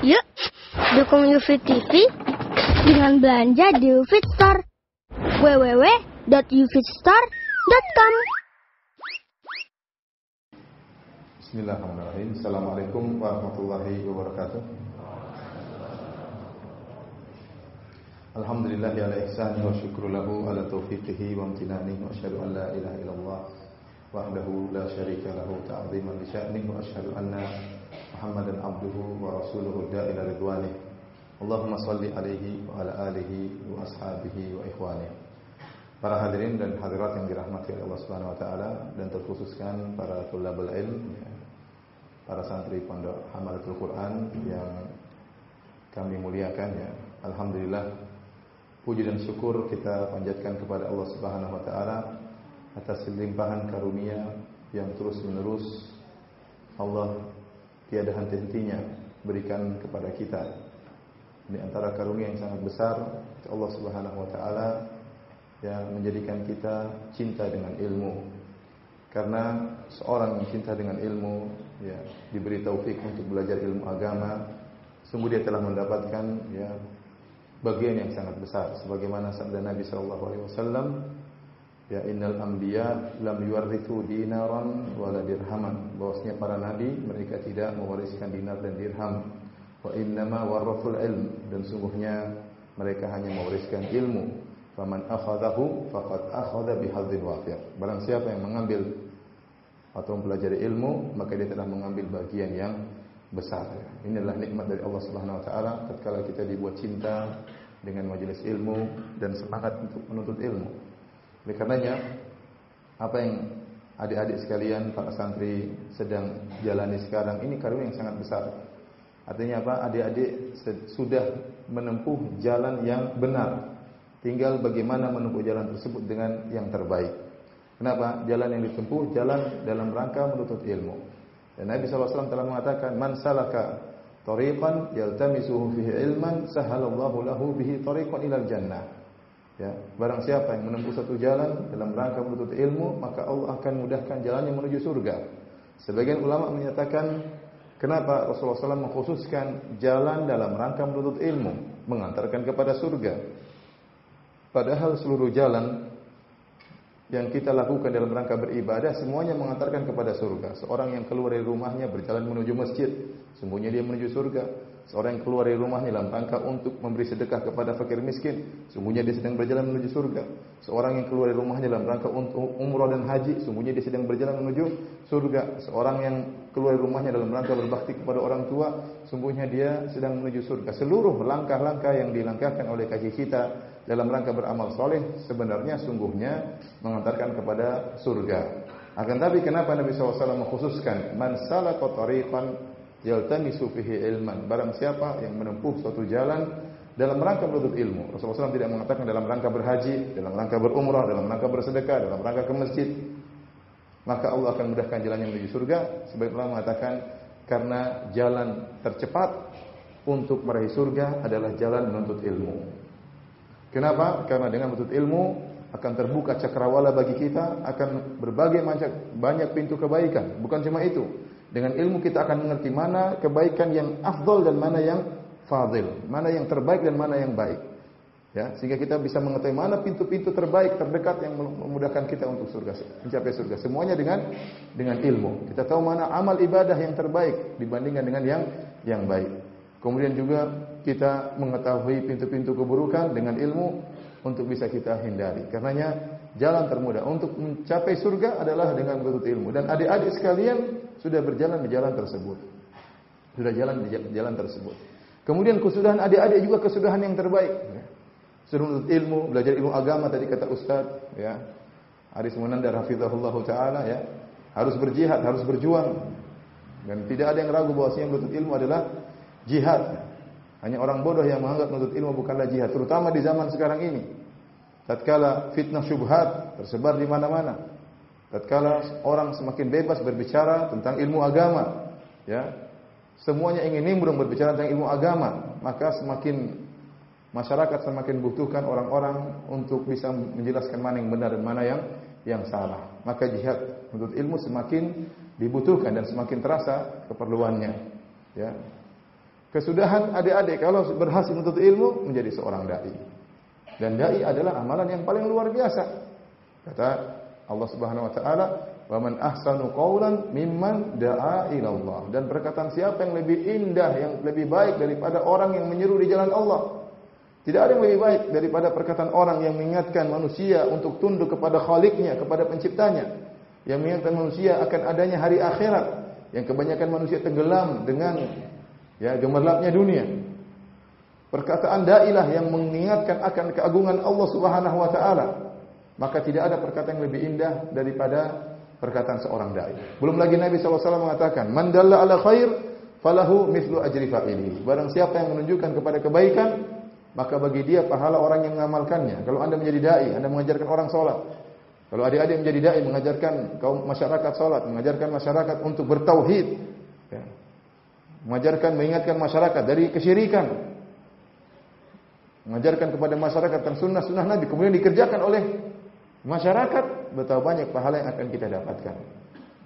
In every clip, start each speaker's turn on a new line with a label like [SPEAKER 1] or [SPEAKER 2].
[SPEAKER 1] Yuk, dukung UFIT TV dengan belanja di UFIT Store. www.ufitstore.com.
[SPEAKER 2] Bismillahirrahmanirrahim. Assalamualaikum warahmatullahi wabarakatuh. Alhamdulillahi ala ihsani wa syukru lahu ala taufiqihi wa amtinanihi wa asyhadu an la ilaha illallah wahdahu la syarika lahu ta'ziman li sya'nihi wa asyhadu anna Muhammadan abduhu wa rasuluhu da'ila ridwanih. Allahumma salli alaihi wa ala alihi wa ashabihi wa ikhwanih. Para hadirin dan hadirat yang dirahmati oleh Allah Subhanahu wa taala, dan terkhususkan para thulabul ilm, para santri pondok Hamalatul Quran yang kami muliakan ya. Alhamdulillah, puji dan syukur kita panjatkan kepada Allah Subhanahu wa taala atas limpahan karunia yang terus-menerus Allah tiada henti-hentinya berikan kepada kita. Di antara karunia yang sangat besar, Allah Subhanahu wa taala yang menjadikan kita cinta dengan ilmu. Karena seorang yang cinta dengan ilmu ya, diberi taufik untuk belajar ilmu agama, sungguh dia telah mendapatkan ya bagian yang sangat besar, sebagaimana sabda Nabi sallallahu alaihi wasallam, ya innal anbiya lam yuwarithu dinaran wala dirhaman, bahwasanya para nabi mereka tidak mewariskan dinar dan dirham, wa innama warathul ilm, dan sungguhnya mereka hanya mewariskan ilmu. Faman akhadahu faqad akhadha bihadzin wafir, barang siapa yang mengambil atau mempelajari ilmu, maka dia telah mengambil bagian yang besar. Inilah nikmat dari Allah Subhanahu wa taala tatkala kita dibuat cinta dengan majelis ilmu dan semangat untuk menuntut ilmu. Oleh karenanya, apa yang adik-adik sekalian, para santri sedang jalani sekarang ini karunia yang sangat besar. Artinya apa? Adik-adik sudah menempuh jalan yang benar. Tinggal bagaimana menempuh jalan tersebut dengan yang terbaik. Kenapa? Jalan yang ditempuh jalan dalam rangka menuntut ilmu. Dan Nabi SAW telah mengatakan, "Man salaka tariqan yaltamisuhu fihi ilman, sahalallahu lahu bihi tariqan ilal jannah." Ya, barang siapa yang menempuh satu jalan dalam rangka menuntut ilmu, maka Allah akan mudahkan jalannya menuju surga. Sebagian ulama menyatakan, kenapa Rasulullah SAW mengkhususkan jalan dalam rangka menuntut ilmu, mengantarkan kepada surga. Padahal seluruh jalan yang kita lakukan dalam rangka beribadah semuanya mengantarkan kepada surga. Seorang yang keluar dari rumahnya berjalan menuju masjid, sungguhnya dia menuju surga. Seorang yang keluar dari rumahnya dalam rangka untuk memberi sedekah kepada fakir miskin, sungguhnya dia sedang berjalan menuju surga. Seorang yang keluar dari rumahnya dalam rangka untuk umrah dan haji, sungguhnya dia sedang berjalan menuju surga. Seorang yang keluar dari rumahnya dalam rangka berbakti kepada orang tua, sungguhnya dia sedang menuju surga. Seluruh langkah-langkah yang dilangkahkan oleh kaki kita dalam rangka beramal soleh sebenarnya sungguhnya mengantarkan kepada surga. Akan tapi kenapa Nabi SAW mengkhususkan man salaka tariqan yaltamisu fihi ilman, barang siapa yang menempuh suatu jalan dalam rangka menuntut ilmu. Rasulullah SAW tidak mengatakan dalam rangka berhaji, dalam rangka berumrah, dalam rangka bersedekah, dalam rangka ke masjid, maka Allah akan mudahkan jalannya menuju surga. Sebagian ulama mengatakan karena jalan tercepat untuk meraih surga adalah jalan menuntut ilmu. Kenapa? Karena dengan menuntut ilmu akan terbuka cakrawala bagi kita, akan berbagai banyak pintu kebaikan. Bukan cuma itu, dengan ilmu kita akan mengerti mana kebaikan yang afdal dan mana yang fadil, mana yang terbaik dan mana yang baik. Ya, sehingga kita bisa mengetahui mana pintu-pintu terbaik terdekat yang memudahkan kita untuk surga, mencapai surga. Semuanya dengan ilmu. Kita tahu mana amal ibadah yang terbaik dibandingkan dengan yang baik. Kemudian juga kita mengetahui pintu-pintu keburukan dengan ilmu untuk bisa kita hindari. Karenanya jalan termudah untuk mencapai surga adalah dengan menuntut ilmu. Dan adik-adik sekalian sudah berjalan di jalan tersebut. Sudah jalan di jalan tersebut. Kemudian kesudahan adik-adik juga kesudahan yang terbaik. Sudah menuntut ilmu, belajar ilmu agama tadi kata Ustaz, ya. Aris Munandar hafizahullah taala ya. Harus berjihad, harus berjuang. Dan tidak ada yang ragu bahwasanya menuntut ilmu adalah jihad. Hanya orang bodoh yang menganggap menuntut ilmu bukanlah jihad, terutama di zaman sekarang ini. Tatkala fitnah syubhat tersebar di mana-mana. Tatkala orang semakin bebas berbicara tentang ilmu agama, ya. Semuanya ingin nimbrung berbicara tentang ilmu agama, maka semakin masyarakat semakin butuhkan orang-orang untuk bisa menjelaskan mana yang benar dan mana yang salah. Maka jihad menuntut ilmu semakin dibutuhkan dan semakin terasa keperluannya, ya. Kesudahan adik-adik kalau berhasil menuntut ilmu menjadi seorang dai. Dan dai adalah amalan yang paling luar biasa. Kata Allah Subhanahu wa taala, "Wa man ahsanu qawlan mimman da'a ila Allah." Dan perkataan siapa yang lebih indah, yang lebih baik daripada orang yang menyeru di jalan Allah. Tidak ada yang lebih baik daripada perkataan orang yang mengingatkan manusia untuk tunduk kepada Khaliqnya, kepada Penciptanya. Yang mengingatkan manusia akan adanya hari akhirat, yang kebanyakan manusia tenggelam dengan gemerlapnya dunia. Perkataan dailah yang mengingatkan akan keagungan Allah Subhanahu wa taala. Maka tidak ada perkataan yang lebih indah daripada perkataan seorang dai. Belum lagi Nabi SAW mengatakan, "Man dalla ala khair falahu mithlu ajri fa'ili." Barang siapa yang menunjukkan kepada kebaikan, maka bagi dia pahala orang yang mengamalkannya. Kalau Anda menjadi dai, Anda mengajarkan orang salat. Kalau adik-adik menjadi dai, mengajarkan kaum masyarakat salat, mengajarkan masyarakat untuk bertauhid, ya. Mengingatkan masyarakat dari kesyirikan, mengajarkan kepada masyarakat tentang sunnah-sunnah Nabi, kemudian dikerjakan oleh masyarakat, betapa banyak pahala yang akan kita dapatkan.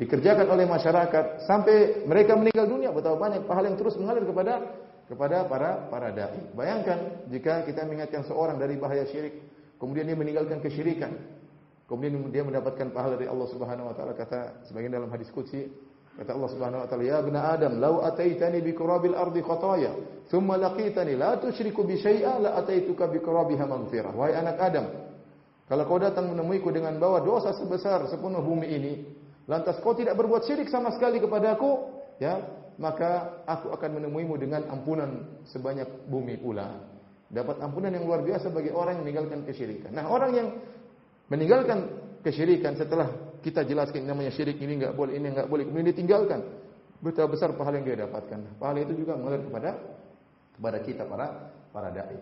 [SPEAKER 2] Dikerjakan oleh masyarakat sampai mereka meninggal dunia, betapa banyak pahala yang terus mengalir kepada para dai. Bayangkan jika kita mengingatkan seorang dari bahaya syirik, kemudian dia meninggalkan kesyirikan, kemudian dia mendapatkan pahala dari Allah Subhanahu wa taala. Kata sebagian dalam hadis qudsi, kata Allah Subhanahu wa taala, "Ya ibna Adam, law ataitani bi qurabil ardi khataya, thumma laqitani la tusyriku bi syai'a la ataituka bi qurabiha maghfirah." Wahai anak Adam, kalau kau datang menemuiku dengan bawa dosa sebesar sepenuh bumi ini, lantas kau tidak berbuat syirik sama sekali kepadaku, ya, maka aku akan menemuimu dengan ampunan sebanyak bumi pula. Dapat ampunan yang luar biasa bagi orang yang meninggalkan kesyirikan. Nah, orang yang meninggalkan kesyirikan setelah kita jelaskan namanya syirik, ini enggak boleh, ini enggak boleh, kemudian ditinggalkan, betapa besar pahala yang dia dapatkan. Pahala itu juga mengalir kepada kita para dai.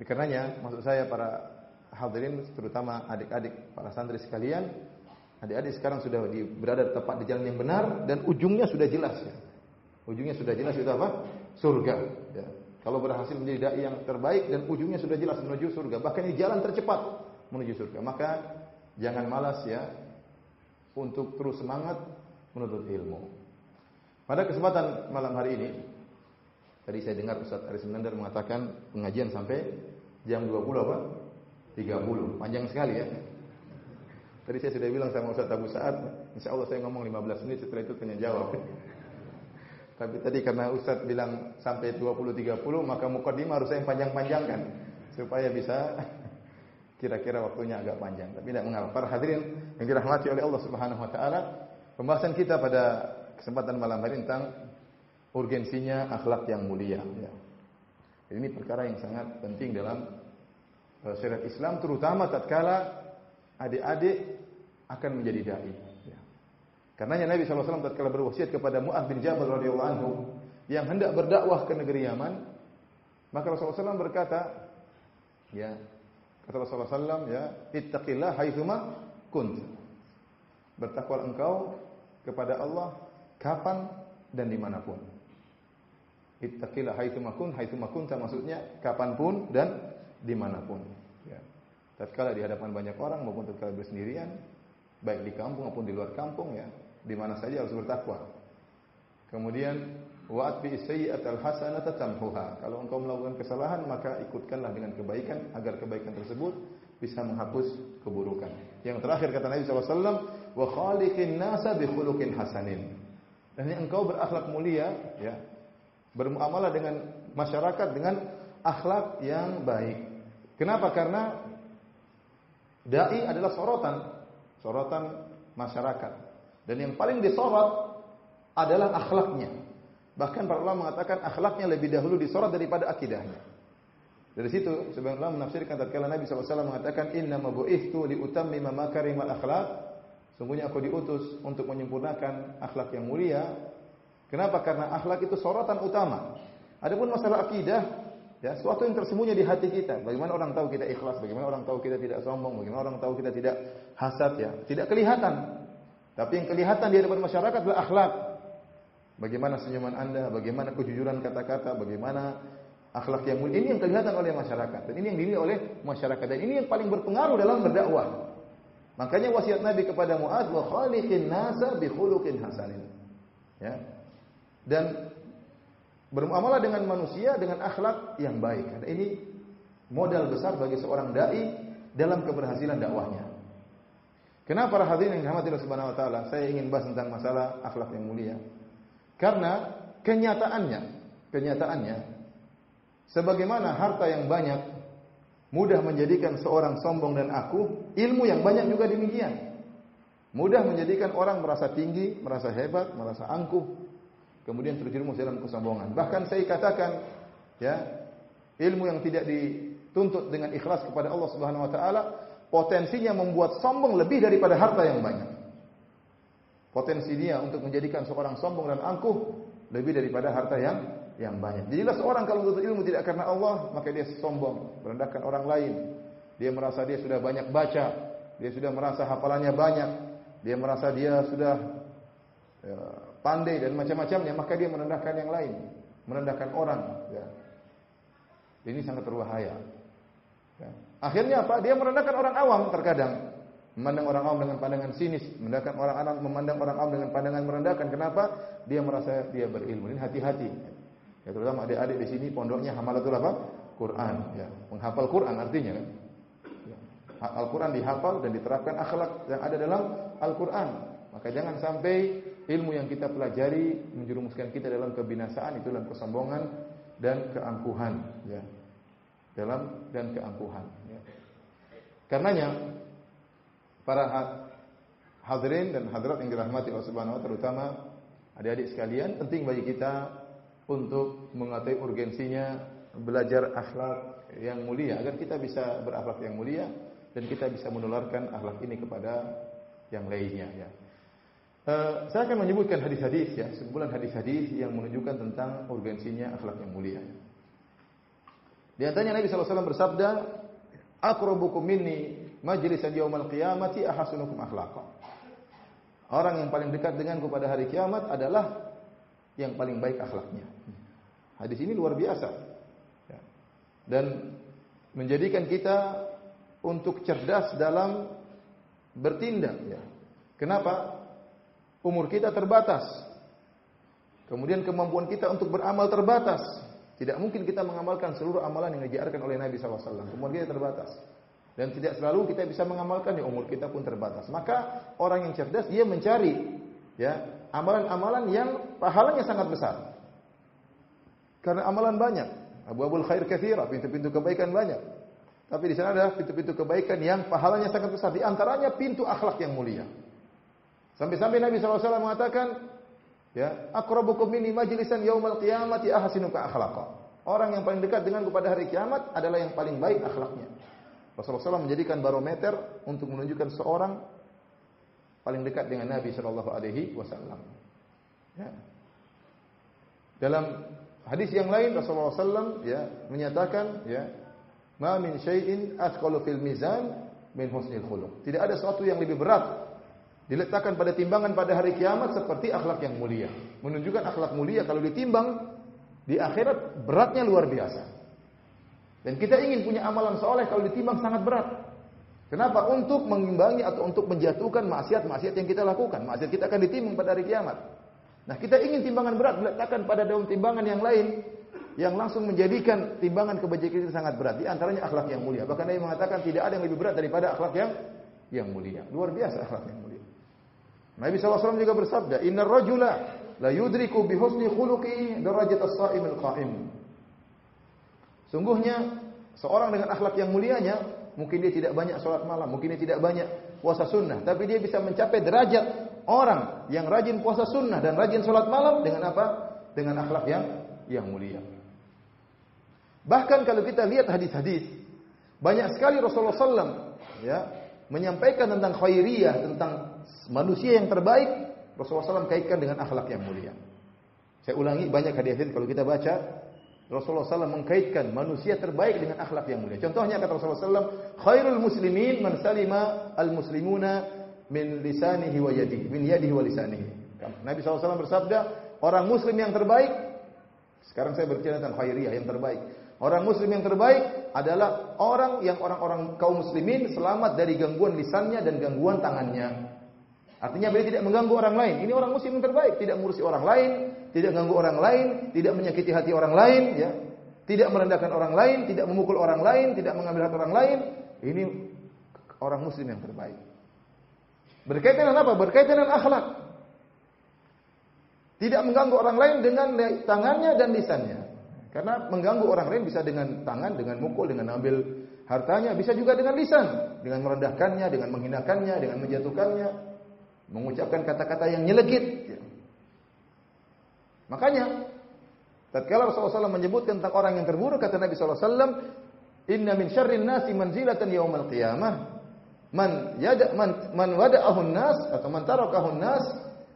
[SPEAKER 2] Oleh karenanya, maksud saya para hadirin, terutama adik-adik, para santri sekalian, adik-adik sekarang sudah berada tepat di jalan yang benar dan ujungnya sudah jelas, ya. Ujungnya sudah jelas itu apa? Surga, ya. Kalau berhasil menjadi dai yang terbaik dan ujungnya sudah jelas menuju surga, bahkan ini jalan tercepat menuju surga. Maka jangan malas, ya, untuk terus semangat menuntut ilmu. Pada kesempatan malam hari ini, tadi saya dengar Ustaz Aris Menandar mengatakan pengajian sampai jam 20 apa? 30, panjang sekali, ya. Tadi saya sudah bilang sama Ustaz Abu Sa'ad, insyaallah saya ngomong 15 menit, setelah itu tanya jawab. Tapi tadi karena Ustaz bilang sampai 20-30, maka mukadimah harus saya panjang-panjangkan supaya bisa kira-kira waktunya agak panjang. Tapi tidak mengapa. Para hadirin yang dirahmati oleh Allah Subhanahu wa taala, pembahasan kita pada kesempatan malam hari tentang urgensinya akhlak yang mulia, ya. Ini perkara yang sangat penting dalam syariat Islam, terutama tatkala adik-adik akan menjadi dai, ya. Karenanya Nabi SAW tatkala berwasiat kepada Mu'adz bin Jabal radhiyallahu anhu yang hendak berdakwah ke negeri Yaman, maka Rasulullah SAW berkata, ya, kata Rasulullah SAW, ya, ittaqillah haitsuma kunt. Bertakwalah engkau kepada Allah kapan dan dimanapun. Ittaqillah haitsuma kunta, maksudnya kapanpun dan dimanapun, ya. Tatkala di hadapan banyak orang maupun tatkala bersendirian, baik di kampung maupun di luar kampung, ya, di mana saja harus bertakwa. Kemudian wa'atbi sayyi'atal hasanata tamhuha. Kalau engkau melakukan kesalahan, maka ikutkanlah dengan kebaikan agar kebaikan tersebut bisa menghapus keburukan. Yang terakhir kata Nabi SAW, wa khaliqin nasa bi khuluqin hasanin. Dan engkau berakhlak mulia, ya, bermuamalah dengan masyarakat dengan akhlak yang baik. Kenapa? Karena dai adalah sorotan masyarakat, dan yang paling disorot adalah akhlaknya. Bahkan para ulama mengatakan akhlaknya lebih dahulu disorot daripada akidahnya. Dari situ sebagian ulama menafsirkan tatkala Nabi SAW mengatakan inna ma bu'ithtu li utammima makarimal akhlaq, sungguhnya aku diutus untuk menyempurnakan akhlak yang mulia. Kenapa? Karena akhlak itu sorotan utama. Adapun masalah akidah, ya, suatu yang tersembunyi di hati kita. Bagaimana orang tahu kita ikhlas? Bagaimana orang tahu kita tidak sombong? Bagaimana orang tahu kita tidak hasad, ya? Tidak kelihatan. Tapi yang kelihatan di hadapan masyarakat adalah akhlak. Bagaimana senyuman Anda? Bagaimana kejujuran kata-kata? Bagaimana akhlak yang mulia? Ini yang kelihatan oleh masyarakat. Dan ini yang dinilai oleh masyarakat. Dan ini yang paling berpengaruh dalam berdakwah. Makanya wasiat Nabi kepada Mu'adz, wa khaliqin nasa bi khuluqin hasanin. Ya. Dan bermuamalah dengan manusia dengan akhlak yang baik. Karena ini modal besar bagi seorang dai dalam keberhasilan dakwahnya. Kenapa para hadirin yang dirahmati Allah Subhanahu wa taala, saya ingin bahas tentang masalah akhlak yang mulia. Karena kenyataannya sebagaimana harta yang banyak mudah menjadikan seorang sombong dan aku, ilmu yang banyak juga demikian. Mudah menjadikan orang merasa tinggi, merasa hebat, merasa angkuh, kemudian terjerumus dalam kesombongan. Bahkan saya katakan, ya, ilmu yang tidak dituntut dengan ikhlas kepada Allah Subhanahu wa taala, potensinya membuat sombong lebih daripada harta yang banyak. Potensi dia untuk menjadikan seorang sombong dan angkuh lebih daripada harta yang banyak. Jadilah seorang kalau menuntut ilmu tidak karena Allah, maka dia sombong, merendahkan orang lain. Dia merasa dia sudah banyak baca, dia sudah merasa hafalannya banyak, dia merasa dia sudah pandai dan macam-macamnya, maka dia merendahkan yang lain, merendahkan orang. Ya. Ini sangat berbahaya. Ya. Akhirnya apa? Dia merendahkan orang awam terkadang. Memandang orang awam dengan pandangan sinis, memandang orang awam dengan pandangan merendahkan. Kenapa? Dia merasa dia berilmu. Ini hati-hati. Ya, terutama adik-adik di sini pondoknya hamalatul apa? Quran. Ya, menghafal Quran artinya. Ya. Al-Quran dihafal dan diterapkan akhlak yang ada dalam Al-Quran. Maka jangan sampai ilmu yang kita pelajari menjerumuskan kita dalam kebinasaan, itu dalam kesombongan dan keangkuhan. Ya. Dan keangkuhan. Ya. Karenanya para hadirin dan hadirat yang dirahmati Allah Subhanahu wa taala, terutama adik-adik sekalian, penting bagi kita untuk mengetahui urgensinya belajar akhlak yang mulia agar kita bisa berakhlak yang mulia dan kita bisa menularkan akhlak ini kepada yang lainnya. Ya. Saya akan menyebutkan hadis-hadis, ya, sekumpulan hadis-hadis yang menunjukkan tentang urgensinya akhlak yang mulia. Di antaranya Nabi SAW bersabda, "Aqrabukum minni majlisan yaumal qiyamati ahsanukum akhlaqa." Orang yang paling dekat denganku pada hari kiamat adalah yang paling baik akhlaknya. Hadis ini luar biasa, ya, dan menjadikan kita untuk cerdas dalam bertindak. Ya. Kenapa? Umur kita terbatas, kemudian kemampuan kita untuk beramal terbatas. Tidak mungkin kita mengamalkan seluruh amalan yang diajarkan oleh Nabi SAW. Umur kita terbatas. Dan tidak selalu kita bisa mengamalkan, ya, umur kita pun terbatas. Maka orang yang cerdas dia mencari, ya, amalan-amalan yang pahalanya sangat besar. Karena amalan banyak, abwabul khair katsira, pintu-pintu kebaikan banyak. Tapi di sana ada pintu-pintu kebaikan yang pahalanya sangat besar. Di antaranya pintu akhlak yang mulia. Sampai-sampai Nabi SAW mengatakan, ya, aqrabukum minni majlisan yaumal qiyamati ahsinuka akhlaqa. Orang yang paling dekat denganku pada hari kiamat adalah yang paling baik akhlaknya. Rasulullah SAW menjadikan barometer untuk menunjukkan seorang paling dekat dengan Nabi SAW. Ya. Dalam hadis yang lain Rasulullah SAW, ya, menyatakan, ya, ma min syai'in athqalu fil mizan min husnil khuluq. Tidak ada sesuatu yang lebih berat diletakkan pada timbangan pada hari kiamat seperti akhlak yang mulia. Menunjukkan akhlak mulia kalau ditimbang di akhirat beratnya luar biasa. Dan kita ingin punya amalan soleh kalau ditimbang sangat berat. Kenapa? Untuk mengimbangi atau untuk menjatuhkan maksiat-maksiat yang kita lakukan. Maksiat kita akan ditimbang pada hari kiamat. Nah, kita ingin timbangan berat diletakkan pada daun timbangan yang lain yang langsung menjadikan timbangan kebajikan itu sangat berat. Di antaranya akhlak yang mulia. Bahkan Nabi mengatakan tidak ada yang lebih berat daripada akhlak yang mulia. Luar biasa akhlak yang mulia. Nabi SAW juga bersabda, "Innar rajula la yudriku bi husni khuluqihi darajat as-sha'imil qa'im." Sungguhnya seorang dengan akhlak yang mulianya, mungkin dia tidak banyak salat malam, mungkin dia tidak banyak puasa sunnah, tapi dia bisa mencapai derajat orang yang rajin puasa sunnah dan rajin salat malam dengan apa? Dengan akhlak yang mulia. Bahkan kalau kita lihat hadis-hadis, banyak sekali Rasulullah SAW, ya, menyampaikan tentang khairiyah, tentang manusia yang terbaik. Rasulullah SAW kaitkan dengan akhlak yang mulia. Saya ulangi, banyak hadis-hadis kalau kita baca, Rasulullah SAW mengkaitkan manusia terbaik dengan akhlak yang mulia. Contohnya kata Rasulullah SAW, khairul muslimin man salima al muslimuna min lisanihi wa yadihi, min yadihi wa lisanihi. Nabi SAW bersabda, orang muslim yang terbaik, sekarang saya berbicara tentang khairiyah yang terbaik. Orang muslim yang terbaik adalah orang yang orang-orang kaum muslimin selamat dari gangguan lisannya dan gangguan tangannya. Artinya beliau tidak mengganggu orang lain. Ini orang muslim yang terbaik, tidak mengurusi orang lain, tidak mengganggu orang lain, tidak menyakiti hati orang lain, ya. Tidak merendahkan orang lain, tidak memukul orang lain, tidak mengambil hak orang lain. Ini orang muslim yang terbaik. Berkaitan dengan apa? Berkaitan dengan akhlak. Tidak mengganggu orang lain dengan tangannya dan lisannya. Karena mengganggu orang lain bisa dengan tangan, dengan mukul, dengan ambil hartanya, bisa juga dengan lisan, dengan merendahkannya, dengan menghinakannya, dengan menjatuhkannya, mengucapkan kata-kata yang nyelekit. Makanya, tatkala Rasulullah SAW menyebutkan tentang orang yang terburuk, kata Nabi SAW, Inna min syarrin nasi manzilatan yaumal qiyamah, man wada'ahun nas atau man tarakahun nas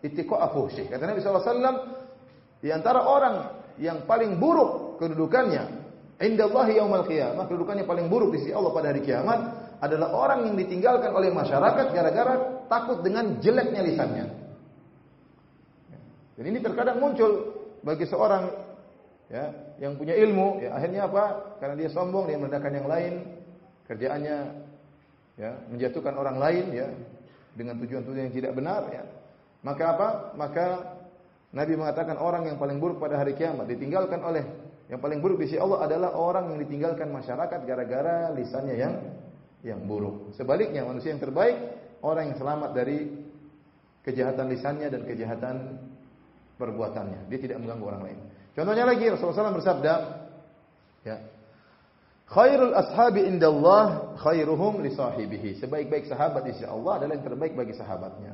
[SPEAKER 2] ittiqa'a fuhsyih. Kata Nabi SAW, di antara orang yang paling buruk kedudukannya, indallahi yaumal qiyamah, kedudukannya paling buruk di sisi Allah pada hari kiamat adalah orang yang ditinggalkan oleh masyarakat gara-gara takut dengan jeleknya lisannya. Dan ini terkadang muncul bagi seorang ya yang punya ilmu, ya akhirnya apa? Karena dia sombong, dia merendahkan yang lain, kerjaannya ya menjatuhkan orang lain ya dengan tujuan-tujuan yang tidak benar ya. Maka apa? Maka Nabi mengatakan orang yang paling buruk pada hari kiamat ditinggalkan oleh yang paling buruk di sisi Allah adalah orang yang ditinggalkan masyarakat gara-gara lisannya yang buruk. Sebaliknya manusia yang terbaik orang yang selamat dari kejahatan lisannya dan kejahatan perbuatannya. Dia tidak mengganggu orang lain. Contohnya lagi Rasulullah SAW bersabda, ya, khairul ashabi indallah khairuhum li sahibihi. Sebaik-baik sahabat di sisi Allah adalah yang terbaik bagi sahabatnya.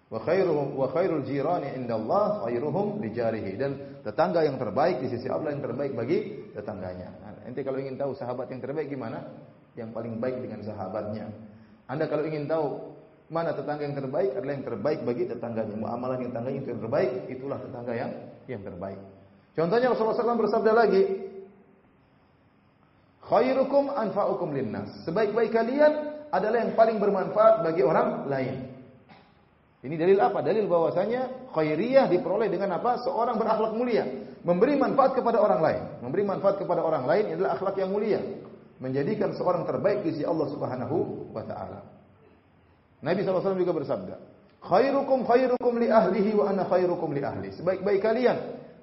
[SPEAKER 2] Wa khairul jirani indallah khairuhum li jarihi. Dan tetangga yang terbaik di sisi Allah yang terbaik bagi tetangganya. Nah, ente kalau ingin tahu sahabat yang terbaik gimana? Yang paling baik dengan sahabatnya. Anda kalau ingin tahu mana tetangga yang terbaik adalah yang terbaik bagi tetangganya. Muamalah yang tetangganya itu yang terbaik, itulah tetangga yang terbaik. Contohnya Rasulullah SAW bersabda lagi, khairukum anfa'ukum linnas. Sebaik-baik kalian adalah yang paling bermanfaat bagi orang lain. Ini dalil apa? Dalil bahwasanya khairiyah diperoleh dengan apa? Seorang berakhlak mulia, memberi manfaat kepada orang lain. Memberi manfaat kepada orang lain adalah akhlak yang mulia, menjadikan seorang terbaik di sisi Allah Subhanahu wa taala. Nabi SAW juga bersabda, khairukum li ahlihi wa ana khairukum li ahli. Sebaik-baik kalian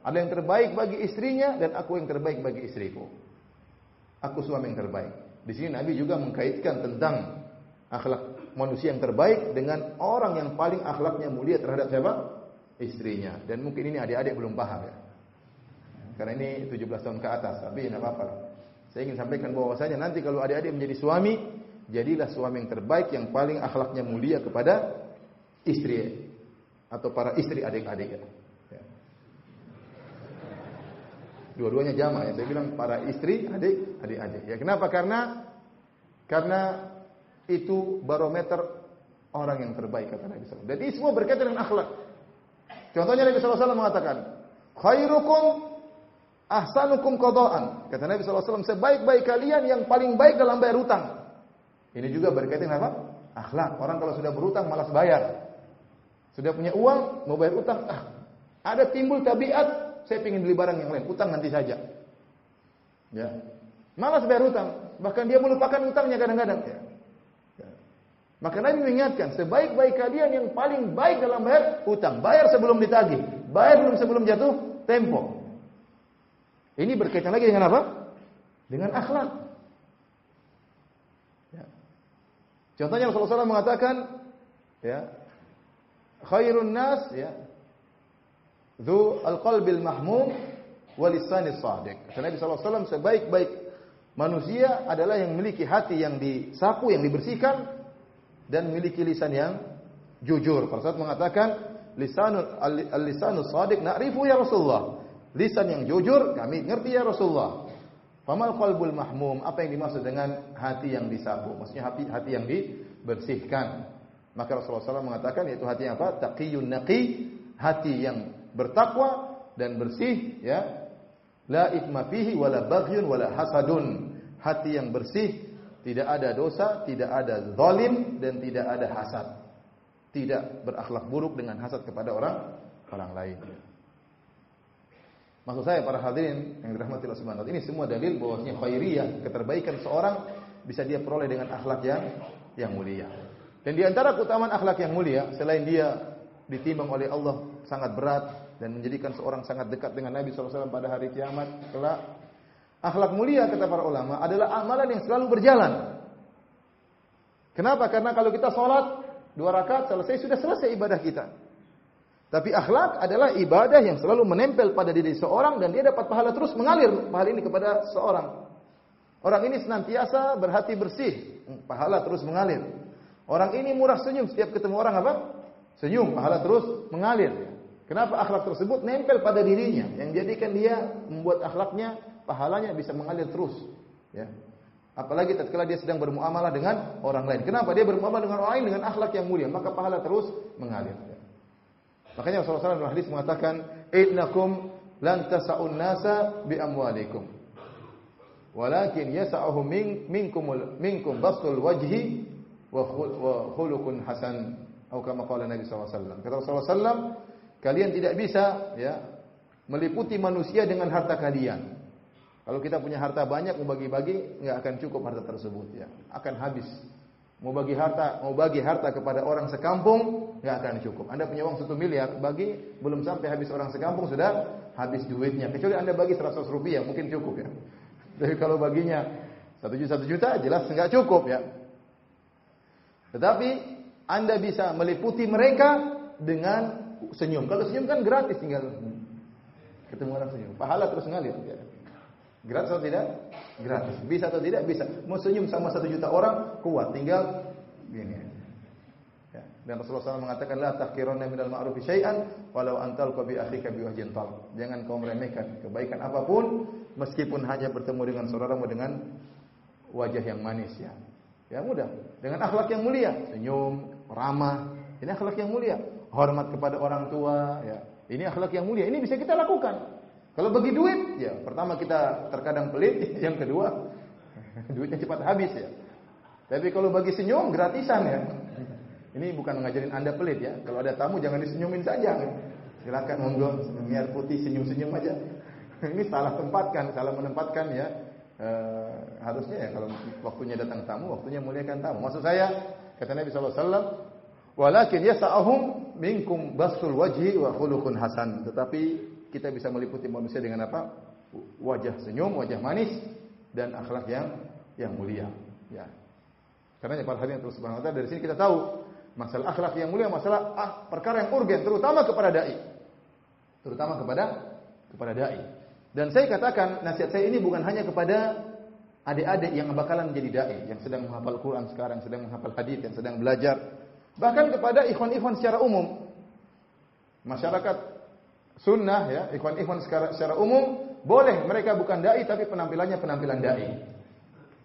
[SPEAKER 2] ada yang terbaik bagi istrinya dan aku yang terbaik bagi istriku. Aku suami yang terbaik. Di sini Nabi juga mengkaitkan tentang akhlak manusia yang terbaik dengan orang yang paling akhlaknya mulia terhadap siapa? Istrinya. Dan mungkin ini adik-adik belum paham ya. Karena ini 17 tahun ke atas, tapi tidak apa-apa. Saya ingin sampaikan bahwasanya nanti kalau adik-adik menjadi suami, jadilah suami yang terbaik yang paling akhlaknya mulia kepada istri atau para istri adik-adik. Ya. Dua-duanya jamaah ya. Saya bilang para istri, adik-adik. Ya, kenapa? Karena itu barometer orang yang terbaik kata Nabi SAW. Dan ini semua berkaitan dengan akhlak. Contohnya Nabi SAW mengatakan, khairukum ahsanukum qadaan. Kata Nabi SAW, sebaik-baik kalian yang paling baik dalam bayar hutang. Ini juga berkaitan dengan apa? Akhlak. Orang kalau sudah berhutang malas bayar. Sudah punya uang, mau bayar hutang, ada timbul tabiat, saya ingin beli barang yang lain, hutang nanti saja. Ya. Malas bayar hutang, bahkan dia melupakan hutangnya kadang-kadang. Ya. Maka Nabi mengingatkan, sebaik-baik kalian yang paling baik dalam bayar hutang. Bayar sebelum ditagih. Bayar sebelum jatuh tempo. Ini berkaitan lagi dengan apa? Dengan akhlak. Ya. Contohnya Rasulullah SAW mengatakan, ya, khairun nas, ya, dzu al-qalbil mahmum walisanis shadiq. Kata Nabi SAW, sebaik-baik manusia adalah yang memiliki hati yang disapu, yang dibersihkan, dan memiliki lisan yang jujur. Para sahabat mengatakan, lisanus shadiq na'rifu ya Rasulullah. Lisan yang jujur kami ngerti ya Rasulullah. Famal qalbul mahmum, apa yang dimaksud dengan hati yang disapu? Maksudnya hati yang dibersihkan. Maka Rasulullah SAW mengatakan yaitu hati yang apa? Taqiyun naqi, hati yang bertakwa dan bersih, ya. La ithma fihi wala baghyun wala hasadun. Hati yang bersih, tidak ada dosa, tidak ada zalim dan tidak ada hasad. Tidak berakhlak buruk dengan hasad kepada orang lain. Maksud saya para hadirin yang dirahmati Allah Subhanahu wa taala, ini semua dalil bahwasanya khairiyah, keterbaikan seorang bisa dia peroleh dengan akhlak yang mulia. Dan di antara keutamaan akhlak yang mulia, selain dia ditimbang oleh Allah sangat berat dan menjadikan seorang sangat dekat dengan Nabi SAW pada hari kiamat kelak, akhlak mulia kata para ulama adalah amalan yang selalu berjalan. Kenapa? Karena kalau kita sholat 2 rakaat selesai, sudah selesai ibadah kita. Tapi akhlak adalah ibadah yang selalu menempel pada diri seorang dan dia dapat pahala terus mengalir pahala ini kepada seorang. Orang ini senantiasa berhati bersih, pahala terus mengalir. Orang ini murah senyum, setiap ketemu orang apa? Senyum, pahala terus mengalir. Kenapa akhlak tersebut nempel pada dirinya, yang jadikan dia membuat akhlaknya, pahalanya bisa mengalir terus. Ya. Apalagi tatkala dia sedang bermuamalah dengan orang lain. Kenapa? Dia bermuamalah dengan orang lain dengan akhlak yang mulia, maka pahala terus mengalir. Makanya Rasulullah SAW dalam hadis mengatakan, "Innakum lan tasa'un nasa bi amwalikum, walakin yasa'uhum minkum bastul wajhi wa khuluqun hasan." Atau kama qala Nabi SAW. Kata Rasulullah SAW, kalian tidak bisa ya meliputi manusia dengan harta kalian. Kalau kita punya harta banyak, mau bagi-bagi, nggak akan cukup harta tersebut, ya, akan habis. Mau bagi harta kepada orang sekampung, nggak akan cukup. Anda punya uang 1 miliar, bagi belum sampai habis orang sekampung sudah habis duitnya. Kecuali Anda bagi 100 rupiah, mungkin cukup ya. Tapi kalau baginya 1 juta, jelas nggak cukup ya. Tetapi Anda bisa meliputi mereka dengan senyum. Kalau senyum kan gratis, tinggal ketemu orang senyum, pahala terus ngalir. Ya. Gratis atau tidak? Gratis. Bisa atau tidak? Bisa. Mau senyum sama 1 juta orang, kuat. Tinggal gini. Ya. Dan Rasulullah SAW mengatakan, la tahqiranna minal ma'rufi syai'an walau antal qabi akhika biwajhin talq. Jangan kau meremehkan kebaikan apapun meskipun hanya bertemu dengan saudaramu dengan wajah yang manis, ya. Ya mudah. Dengan akhlak yang mulia, senyum, ramah. Ini akhlak yang mulia. Hormat kepada orang tua, ya. Ini akhlak yang mulia. Ini bisa kita lakukan. Kalau bagi duit, ya pertama kita terkadang pelit, yang kedua duitnya cepat habis ya. Tapi kalau bagi senyum gratisan ya. Ini bukan ngajarin Anda pelit ya. Kalau ada tamu jangan disenyumin saja. Silakan monggo, biar putih senyum-senyum aja. Ini salah menempatkan ya. Harusnya ya kalau waktunya datang tamu, waktunya muliakan tamu. Maksud saya, kata Nabi SAW, walakin yasa'ahum minkum bastul wajhi wa khuluqun hasan. Tetapi kita bisa meliputi manusia dengan apa? Wajah senyum, wajah manis, dan akhlak yang mulia. Ya. Karena para hadirin terus subhanahu wa ta'ala, dari sini kita tahu masalah akhlak yang mulia, masalah perkara yang urgen, terutama kepada dai. Terutama kepada dai. Dan saya katakan nasihat saya ini bukan hanya kepada adik-adik yang bakalan menjadi dai, yang sedang menghafal Quran sekarang, sedang menghafal hadis, yang sedang belajar, bahkan kepada ikhwan-ikhwan secara umum. Masyarakat sunnah ya, ikhwan-ikhwan secara umum boleh mereka bukan dai tapi penampilannya penampilan dai.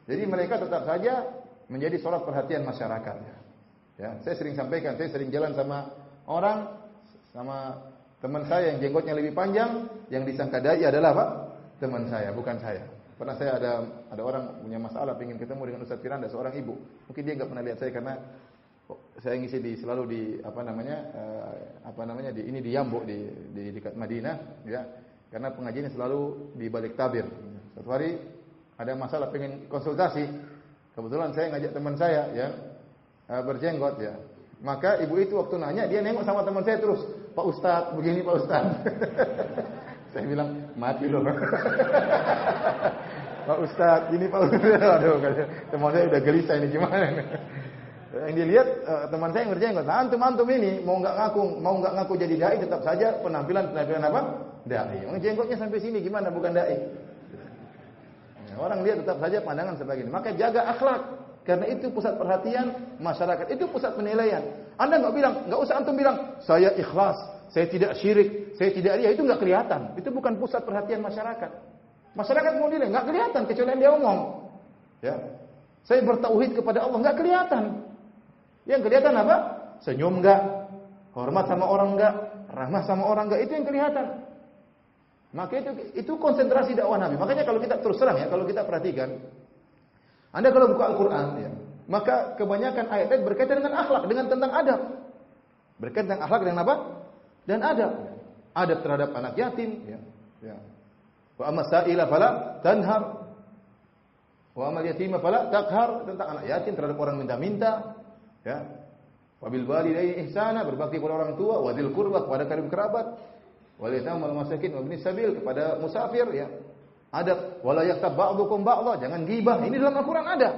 [SPEAKER 2] Jadi mereka tetap saja menjadi sorot perhatian masyarakat. Ya, saya sering sampaikan, saya sering jalan sama teman saya yang jenggotnya lebih panjang, yang disangka dai adalah apa? Teman saya, bukan saya. Pernah saya ada orang punya masalah, ingin ketemu dengan Ustaz Firanda, seorang ibu. Mungkin dia enggak pernah lihat saya karena saya ngisi selalu di di Yambo di dekat Madinah ya, karena pengajiannya selalu di balik tabir. Suatu hari ada masalah pengen konsultasi, kebetulan saya ngajak teman saya ya berjenggot ya, maka ibu itu waktu nanya dia nengok sama teman saya terus, Pak Ustadz begini Pak Ustadz. Saya bilang mati loh. Pak Ustadz ini Pak Ustadz, aduh teman saya udah gelisah ini gimana. Yang dilihat teman saya yang berjenggot, antum ini mau nggak ngaku jadi dai, tetap saja penampilan apa? Dai. Orang jenggotnya sampai sini gimana bukan dai? Orang lihat tetap saja pandangan sebagai ini. Maka jaga akhlak, karena itu pusat perhatian masyarakat, itu pusat penilaian. Anda nggak usah antum bilang saya ikhlas, saya tidak syirik, saya tidak riya, itu nggak kelihatan. Itu bukan pusat perhatian masyarakat. Masyarakat mau nilai nggak kelihatan kecuali dia ngomong. Ya, saya bertauhid kepada Allah nggak kelihatan. Yang kelihatan apa? Senyum enggak? Hormat sama orang enggak? Ramah sama orang enggak? Itu yang kelihatan. Maka itu konsentrasi dakwah Nabi. Makanya kalau kita terus terang ya, kalau kita perhatikan, Anda kalau buka Al-Qur'an ya, maka kebanyakan ayat-ayat berkaitan dengan akhlak, dengan tentang adab. Berkaitan tentang akhlak dengan apa? Dan adab. Adab terhadap anak yatim ya. Ya. Wa amma sa'ila fala tanhar. Wa amma yatima fala takhar, tentang anak yatim, terhadap orang minta-minta. Ya, Wabil walidaini ihsana, berbakti kepada orang tua, wadil qurba, kepada karib kerabat, wal yatam wal masakin wa ibnis sabil, kepada musafir ya. Adab, wala yaktab ba'dukum ba'dha, jangan ghibah. Ini dalam Al-Qur'an ada.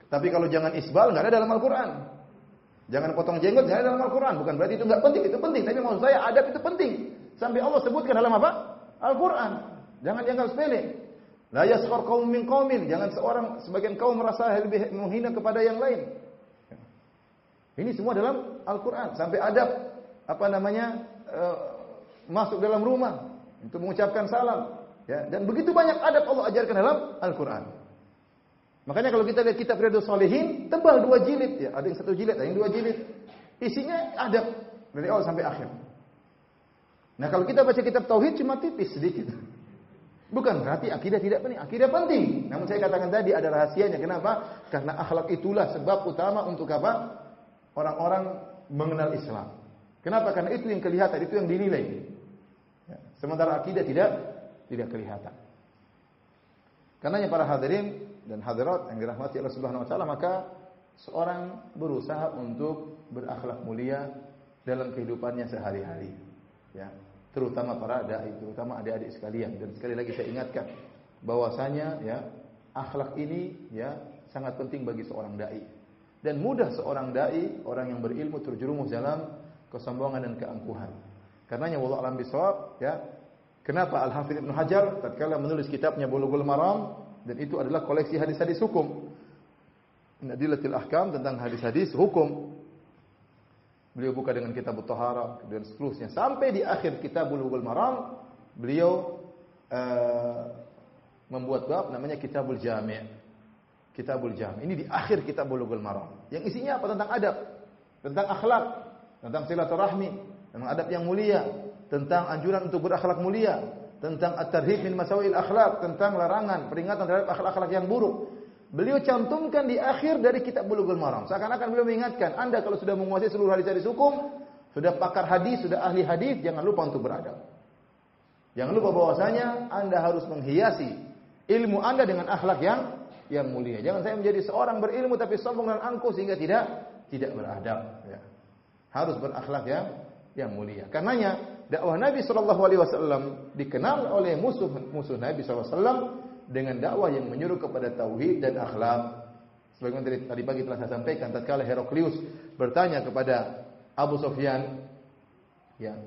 [SPEAKER 2] Tapi kalau jangan isbal enggak ada dalam Al-Qur'an. Jangan potong jenggot enggak ada dalam Al-Qur'an. Bukan berarti itu enggak penting, itu penting. Tapi maksud saya adab itu penting. Sampai Allah sebutkan dalam apa? Al-Qur'an. Jangan dianggap sepele. La yaskhar qaumun min qaumin, jangan sebagian kaum merasa lebih menghina kepada yang lain. Ini semua dalam Al-Qur'an. Sampai adab masuk dalam rumah untuk mengucapkan salam, ya. Dan begitu banyak adab Allah ajarkan dalam Al-Qur'an. Makanya kalau kita lihat kitab Riyadhus Shalihin, tebal 2 jilid ya, ada yang 1 jilid, ada yang 2 jilid. Isinya adab dari awal sampai akhir. Nah, kalau kita baca kitab tauhid cuma tipis sedikit. Bukan berarti akidah tidak penting, akidah penting. Namun saya katakan tadi ada rahasianya. Kenapa? Karena akhlak itulah sebab utama untuk apa? Orang-orang mengenal Islam. Kenapa? Karena itu yang kelihatan, itu yang dinilai. Ya. Sementara akidah tidak kelihatan. Karenanya para hadirin dan hadirat yang dirahmati Allah Subhanahu wa taala, maka seorang berusaha untuk berakhlak mulia dalam kehidupannya sehari-hari. Ya. Terutama para dai, terutama adik-adik sekalian. Dan sekali lagi saya ingatkan bahwasanya ya, akhlak ini ya sangat penting bagi seorang dai. Dan mudah seorang dai, orang yang berilmu terjerumus dalam kesombongan dan keangkuhan. Karenanya wallahu a'lam bishawab ya. Kenapa Al-Hafidz Ibnu Hajar tatkala menulis kitabnya Bulughul Maram, dan itu adalah koleksi hadis-hadis hukum. Nadilatul Ahkam, tentang hadis-hadis hukum. Beliau buka dengan kitab At-Taharah dan seterusnya sampai di akhir kitab Bulughul Maram, beliau membuat bab namanya Kitabul Jami'. Kitabul Jami'. Ini di akhir kitab Bulughul Maram. Yang isinya apa? Tentang adab, tentang akhlak, tentang silaturahmi, tentang adab yang mulia, tentang anjuran untuk berakhlak mulia, tentang at-tarhib min masawil akhlak, tentang larangan, peringatan terhadap akhlak-akhlak yang buruk. Beliau cantumkan di akhir dari kitab Bulughul Maram. Seakan-akan beliau mengingatkan, Anda kalau sudah menguasai seluruh hadis-hadis hukum, sudah pakar hadis, sudah ahli hadis, jangan lupa untuk beradab. Jangan lupa bahwasanya Anda harus menghiasi ilmu Anda dengan akhlak yang mulia. Jangan saya menjadi seorang berilmu tapi sombong dan angkuh sehingga tidak beradab. Ya. Harus berakhlak yang mulia. Karenanya dakwah Nabi SAW dikenal oleh musuh Nabi SAW dengan dakwah yang menyuruh kepada tauhid dan akhlak. Sebagaimana tadi pagi telah saya sampaikan, tatkala Heraklius bertanya kepada Abu Sufyan ya,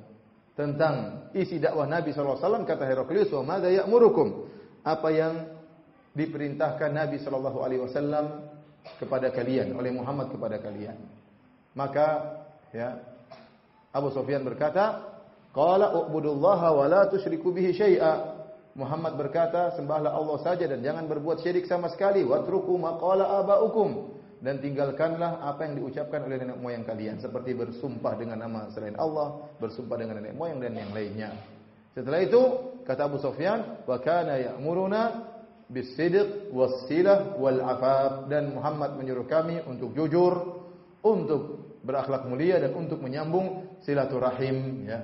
[SPEAKER 2] tentang isi dakwah Nabi SAW, kata Heraklius, "Wa madza ya'murukum?" Apa yang diperintahkan Nabi SAW kepada kalian, oleh Muhammad kepada kalian. Maka ya, Abu Sufyan berkata, "Qala u'budullaha wa la tusyriku bihi syai'a." Muhammad berkata, sembahlah Allah saja dan jangan berbuat syirik sama sekali. Watruku ma qala aba'ukum, dan tinggalkanlah apa yang diucapkan oleh nenek moyang kalian, seperti bersumpah dengan nama selain Allah, bersumpah dengan nenek moyang dan yang lainnya. Setelah itu kata Abu Sufyan, wa kana ya'muruna bis-sidq was-silah wal-'afaf, dan Muhammad menyuruh kami untuk jujur, untuk berakhlak mulia dan untuk menyambung silaturahim ya.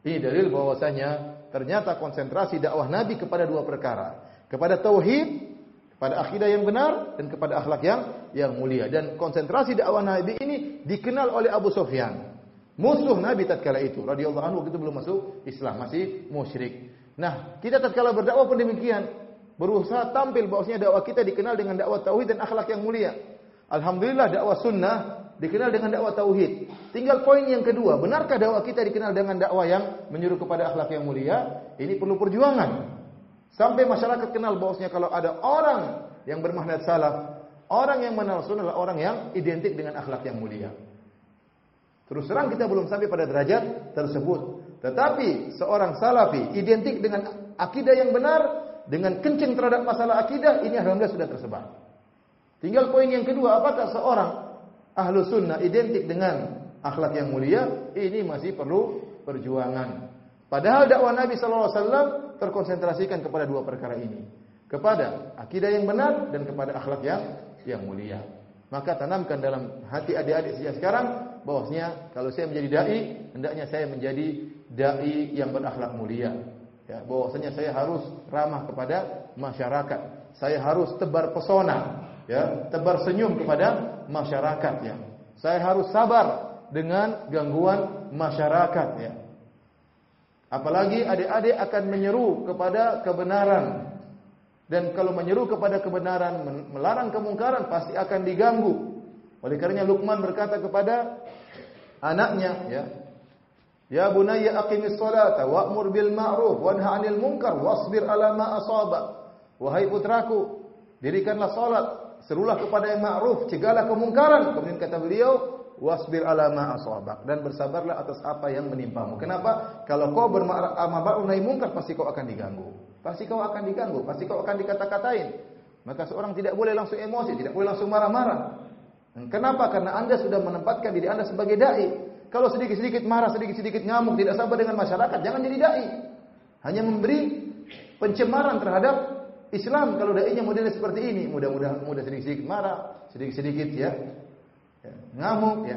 [SPEAKER 2] Ini dalil bahwasanya ternyata konsentrasi dakwah Nabi kepada 2 perkara, kepada tauhid, kepada akidah yang benar, dan kepada akhlak yang mulia. Dan konsentrasi dakwah Nabi ini dikenal oleh Abu Sufyan, musuh Nabi tatkala itu, radhiyallahu anhu, itu belum masuk Islam, masih musyrik. Nah, kita tatkala berdakwah pun demikian, berusaha tampil bahwasanya dakwah kita dikenal dengan dakwah tauhid dan akhlak yang mulia. Alhamdulillah dakwah sunnah dikenal dengan dakwah tauhid. Tinggal poin yang kedua, benarkah dakwah kita dikenal dengan dakwah yang menyuruh kepada akhlak yang mulia? Ini perlu perjuangan. Sampai masyarakat kenal bahwasanya kalau ada orang yang bermanhaj salaf, orang yang mengenal sunnah adalah orang yang identik dengan akhlak yang mulia. Terus terang kita belum sampai pada derajat tersebut. Tetapi seorang salafi identik dengan akidah yang benar, dengan kencing terhadap masalah akidah, ini alhamdulillah sudah tersebar. Tinggal poin yang kedua, apakah seorang ahlu sunnah identik dengan akhlak yang mulia? Ini masih perlu perjuangan. Padahal dakwah Nabi SAW terkonsentrasikan kepada 2 perkara ini, kepada akidah yang benar dan kepada akhlak yang mulia. Maka tanamkan dalam hati adik-adik sejak sekarang bahwasanya kalau saya menjadi dai, hendaknya saya menjadi dai yang berakhlak mulia. Ya, bahwasanya saya harus ramah kepada masyarakat. Saya harus tebar pesona, ya, tebar senyum kepada masyarakat ya. Saya harus sabar dengan gangguan masyarakat ya. Apalagi adik-adik akan menyeru kepada kebenaran. Dan kalau menyeru kepada kebenaran, melarang kemungkaran, pasti akan diganggu. Oleh karenanya Luqman berkata kepada anaknya, ya bunayya aqimis salata wa'mur bil ma'ruf wanha 'anil munkar wasbir 'ala ma asabak. Wahai putraku, dirikanlah salat, serulah kepada yang ma'ruf, cegahlah kemungkaran. Kemudian kata beliau, wasbir 'ala ma asabak, dan bersabarlah atas apa yang menimpamu. Kenapa? Kalau kau berma'ruf nahi munkar, pasti kau akan diganggu. Pasti kau akan diganggu, pasti kau akan dikata-katain. Maka seorang tidak boleh langsung emosi, tidak boleh langsung marah-marah. Kenapa? Karena Anda sudah menempatkan diri Anda sebagai dai. Kalau sedikit-sedikit marah, sedikit-sedikit ngamuk, tidak sabar dengan masyarakat, jangan jadi dai. Hanya memberi pencemaran terhadap Islam kalau dai-nya modelnya seperti ini. Mudah sedikit-sedikit marah, sedikit-sedikit ngamuk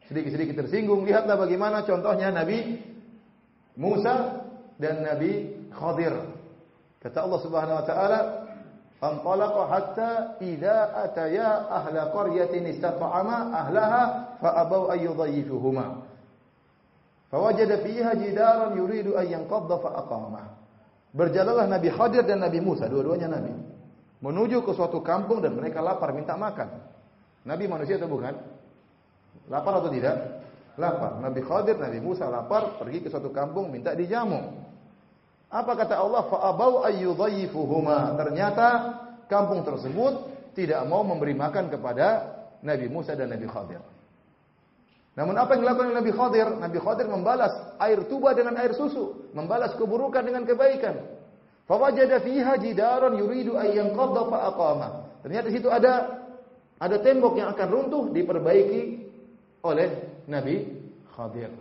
[SPEAKER 2] sedikit-sedikit tersinggung. Lihatlah bagaimana contohnya Nabi Musa dan Nabi Khadir. Kata Allah Subhanahu wa taala, "Fanṭalaqa hatta idza ataya ahla qaryatin istat'ama ahlaha fa abaw ay yudayyifuhuma. Fawajada fiha jidaran yuridu an yanqadha fa aqamah." Berjalanlah Nabi Khadir dan Nabi Musa, dua-duanya nabi, menuju ke suatu kampung dan mereka lapar minta makan. Nabi manusia atau bukan? Lapar atau tidak? Lapar. Nabi Khadir, Nabi Musa lapar, pergi ke suatu kampung minta dijamu. Apa kata Allah? Fa abau ayyudayyifuhuma. Ternyata kampung tersebut tidak mau memberi makan kepada Nabi Musa dan Nabi Khadir. Namun apa yang dilakukan oleh Nabi Khadir? Nabi Khadir membalas air tuba dengan air susu, membalas keburukan dengan kebaikan. Fa wajada fiha jidaran yuridu an yanqadha fa aqama. Ternyata di situ ada tembok yang akan runtuh, diperbaiki oleh Nabi Khadir.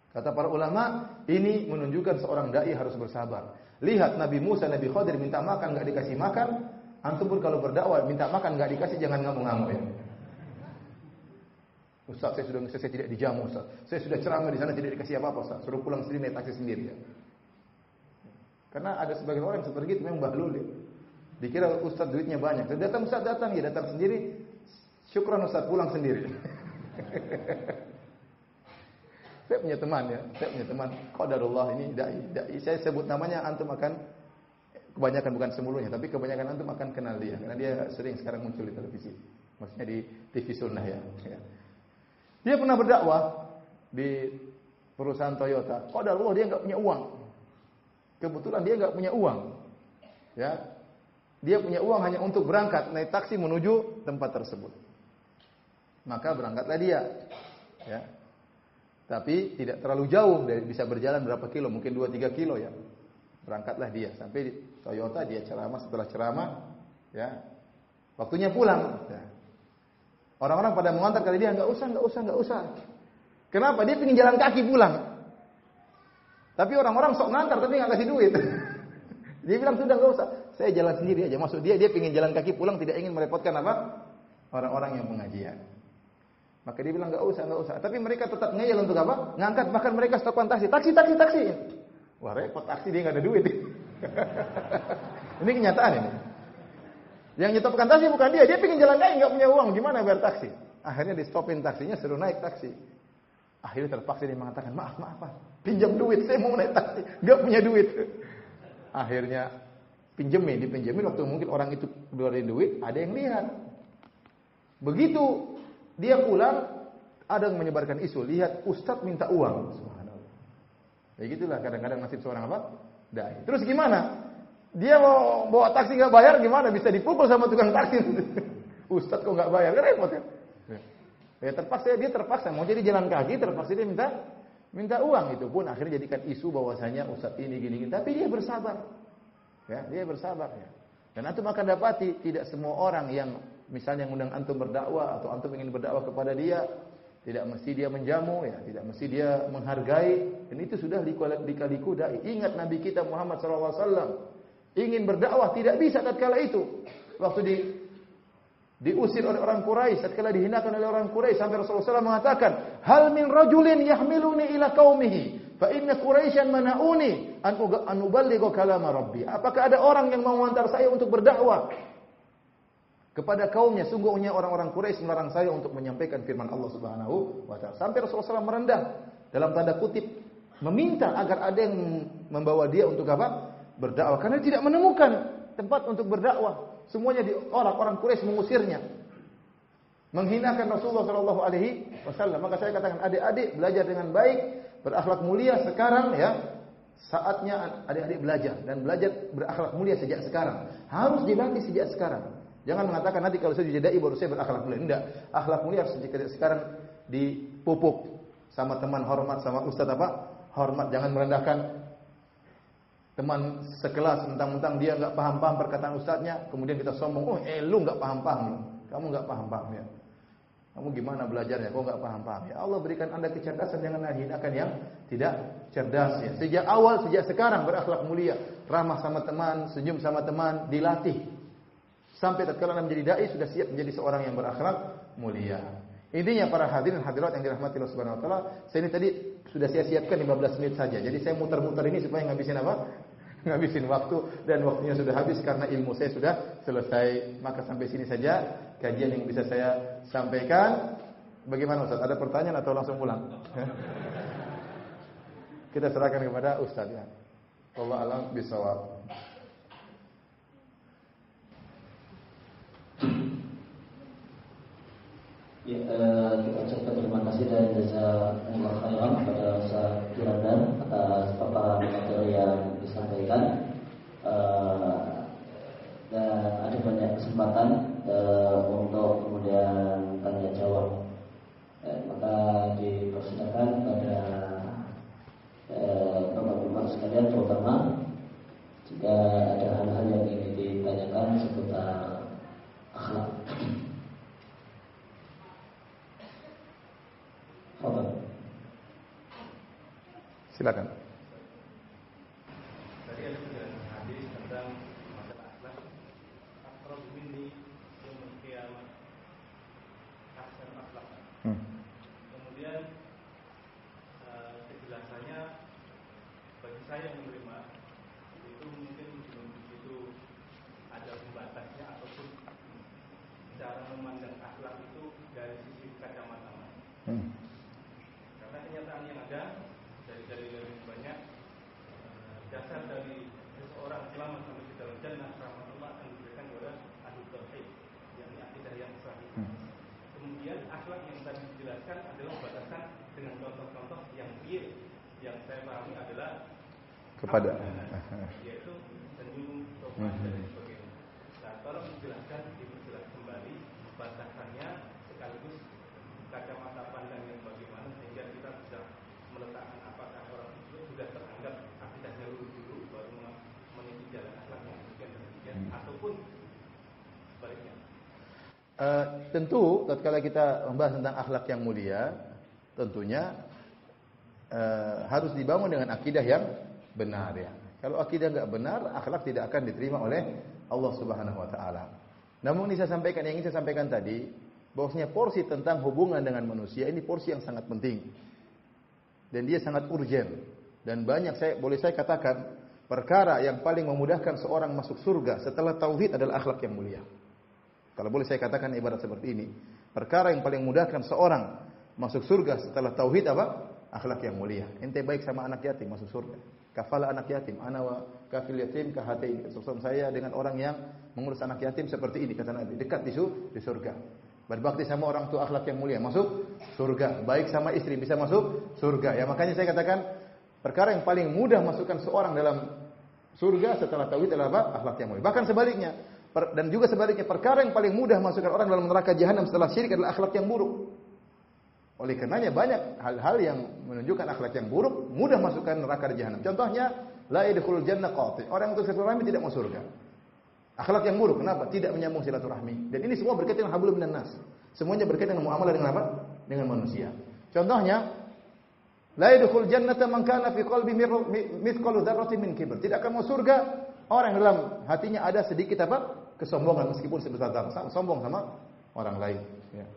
[SPEAKER 2] Kata para ulama, ini menunjukkan seorang dai harus bersabar. Lihat Nabi Musa, Nabi Khadir minta makan enggak dikasih makan. Antum pun kalau berdakwah minta makan enggak dikasih, jangan ngamuk-ngamuk ya. Ustaz, saya tidak dijamu, Ustaz. Saya sudah ceramah di sana tidak dikasih apa-apa, Ustaz. Suruh pulang sendiri naik taksi sendiri ya. Karena ada sebagian orang yang seperti itu memang bahlul ya. Dikira Ustaz duitnya banyak. Datang Ustaz, datang sendiri. Syukran Ustaz, pulang sendiri. Saya punya teman qadarullah ini dai. Saya sebut namanya, antum akan kebanyakan, bukan semuanya, tapi kebanyakan antum akan kenal dia karena dia sering sekarang muncul di televisi. Maksudnya di TV Sunnah ya. Dia pernah berdakwah di perusahaan Toyota. Qadarullah dia enggak punya uang. Kebetulan dia enggak punya uang. Ya. Dia punya uang hanya untuk berangkat naik taksi menuju tempat tersebut. Maka berangkatlah dia. Ya. Tapi tidak terlalu jauh, bisa berjalan berapa kilo, mungkin 2-3 kilo ya. Berangkatlah dia sampai di Toyota, dia ceramah, setelah ceramah ya, waktunya pulang ya. Orang-orang pada mengantar kali dia, enggak usah. Kenapa? Dia ingin jalan kaki pulang. Tapi orang-orang sok ngantar tapi enggak kasih duit. Dia bilang sudah enggak usah, saya jalan sendiri aja. Maksud dia ingin jalan kaki pulang, tidak ingin merepotkan apa? Orang-orang yang pengajian. Maka dia bilang enggak usah. Tapi mereka tetap ngeyel untuk apa? Ngangkat, bahkan mereka stopan taksi. Wah repot, taksi dia enggak ada duit. Ini kenyataan ini. Yang nyetopkan taksi bukan dia pengen jalan kaki enggak punya uang, gimana bayar taksi? Akhirnya di stopin taksinya, suruh naik taksi. Akhirnya terpaksa dia mengatakan, "Maaf, Pak. Pinjam duit, saya mau naik taksi, enggak punya duit." Akhirnya dipinjemin waktu mungkin orang itu keluarin duit, ada yang lihat. Begitu dia pulang, ada yang menyebarkan isu, lihat Ustadz minta uang. Subhanallah. Ya gitulah kadang-kadang nasib seorang apa? Dai. Terus gimana? Dia mau bawa taksi enggak bayar gimana? Bisa dipukul sama tukang taksi. Ustadz kok enggak bayar? Kan repot kan? Ya dia terpaksa mau jadi jalan kaki, terpaksa dia minta uang. Itu pun akhirnya jadikan isu bahwasanya Ustadz ini gini. Tapi dia bersabar. Ya, dia bersabar ya. Dan antum akan dapati tidak semua orang yang misalnya ngundang antum berdakwah atau antum ingin berdakwah kepada dia, tidak mesti dia menjamu ya, tidak mesti dia menghargai, dan itu sudah lika-liku dai. Ingat Nabi kita Muhammad SAW ingin berdakwah tidak bisa tatkala itu. Waktu diusir oleh orang Quraisy, tatkala dihinakan oleh orang Quraisy, sampai Rasulullah SAW mengatakan, "Hal min rajulin yahmiluni ila qaumihi, fa inna Quraisyan mana'uni an uballigha kalama rabbi." Apakah ada orang yang mau mengantar saya untuk berdakwah? kepada kaumnya, sungguhnya orang-orang Quraisy melarang saya untuk menyampaikan firman Allah Subhanahu wa taala. Sampai Rasulullah SAW merendah dalam tanda kutip meminta agar ada yang membawa dia untuk apa? Berdakwah, karena dia tidak menemukan tempat untuk berdakwah. Semuanya orang-orang Quraisy mengusirnya, menghinakan Rasulullah sallallahu alaihi wasallam. Maka saya katakan, adik-adik belajar dengan baik, berakhlak mulia sekarang ya. Saatnya adik-adik belajar dan belajar berakhlak mulia sejak sekarang. Harus dilatih sejak sekarang. Jangan mengatakan nanti kalau saya jadi dai baru saya berakhlak mulia. Tidak, akhlak mulia harus sejak sekarang dipupuk. Sama teman hormat, sama ustaz apa? Hormat, jangan merendahkan teman sekelas, mentang-mentang dia enggak paham-paham perkataan ustaznya, kemudian kita sombong, lu enggak paham-paham. Kamu enggak paham-paham ya. Kamu gimana belajarnya? Kok enggak paham-paham? Ya Allah berikan Anda kecerdasan, janganlah hinakan yang tidak cerdas ya. Sejak awal, sejak sekarang berakhlak mulia, ramah sama teman, senyum sama teman, dilatih. Sampai tatkala Anda menjadi dai sudah siap menjadi seorang yang berakhlak mulia. Intinya para hadirin hadirat yang dirahmati Allah Subhanahu wa taala, saya ini tadi sudah saya siapkan 15 menit saja. Jadi saya muter-muter ini supaya ngabisin apa? Ngabisin waktu, dan waktunya sudah habis karena ilmu saya sudah selesai. Maka sampai sini saja kajian yang bisa saya sampaikan. Bagaimana Ustaz? Ada pertanyaan atau langsung pulang? Kita serahkan kepada Ustaz ya. Wallahu a'lam bishawab.
[SPEAKER 3] Ya, kita ucapkan terima kasih dan jazakallahu khairan kepada Ustaz Firanda atas paparan materi yang disampaikan. Dan ada banyak kesempatan untuk kemudian tanya jawab. Maka dipersilakan pada bapak-bapak sekalian, terutama jika ada hal-hal yang ingin ditanyakan seputar akhlak.
[SPEAKER 2] Silakan.
[SPEAKER 4] Tadi ada penjelasan hadis tentang masalah akhlak. Akhlak ini yang kiamat ahsan akhlak. Kemudian kejelasannya bagi saya menerima itu mungkin belum begitu ada pembatasnya ataupun cara memandang akhlak itu dari sisi kacamata. Karena kenyataan yang ada dari banyak dasar dari seseorang selamat sampai di dalam jannah rahmat Allah akan diberikan kepada ahli tauhid, yakni akidah yang sahih. Kemudian akhlak yang tadi dijelaskan adalah batasan dengan contoh-contoh yang real yang saya pahami adalah
[SPEAKER 2] kepada
[SPEAKER 4] yaitu senyum, sopan dan sebagainya. Nah, tolong diperjelas kembali batasannya sekaligus kacamata pandang yang bagaimana sehingga kita bisa meletakkan apakah orang itu sudah teranggap akidahnya lurus dulu baru mengikuti jalan akhlak yang demikian ataupun sebaliknya.
[SPEAKER 2] Tentu tatkala kita membahas tentang akhlak yang mulia, tentunya harus dibangun dengan akidah yang benar ya. Kalau akidah enggak benar, akhlak tidak akan diterima oleh Allah Subhanahu wa taala. Namun ini saya sampaikan, yang ingin saya sampaikan tadi, bahwasanya porsi tentang hubungan dengan manusia ini porsi yang sangat penting. Dan dia sangat urgen. Dan banyak boleh saya katakan, perkara yang paling memudahkan seorang masuk surga setelah tauhid adalah akhlak yang mulia. Kalau boleh saya katakan ibarat seperti ini, perkara yang paling memudahkan seorang masuk surga setelah tauhid apa? Akhlak yang mulia. Ente baik sama anak yatim masuk surga. Kafala anak yatim, ana wa kafil yatim kahatain. Sosok saya dengan orang yang mengurus anak yatim seperti ini kata Nabi, dekat di surga. Berbakti sama orang tua akhlak yang mulia masuk surga. Baik sama istri bisa masuk surga. Ya makanya saya katakan perkara yang paling mudah masukkan seorang dalam surga setelah tauhid adalah apa? Akhlak yang mulia. Bahkan sebaliknya, dan juga sebaliknya perkara yang paling mudah masukkan orang dalam neraka jahanam setelah syirik adalah akhlak yang buruk. Oleh karenanya banyak hal-hal yang menunjukkan akhlak yang buruk mudah masukkan neraka di jahanam. Contohnya la yadkhulul jannah qati. Orang yang silaturahmi tidak masuk surga. Akhlak yang buruk, kenapa? Tidak menyambung silaturahmi. Dan ini semua berkaitan dengan hablum minan nas. Semuanya berkaitan dengan muamalah dengan apa? Dengan manusia. Contohnya, la yadkhul jannata man kana fi qalbi mithqalu dzarratin min kibr. Tidak akan masuk surga orang yang dalam hatinya ada sedikit apa? Kesombongan meskipun sebesar zarah. Sombong sama orang lain, ya.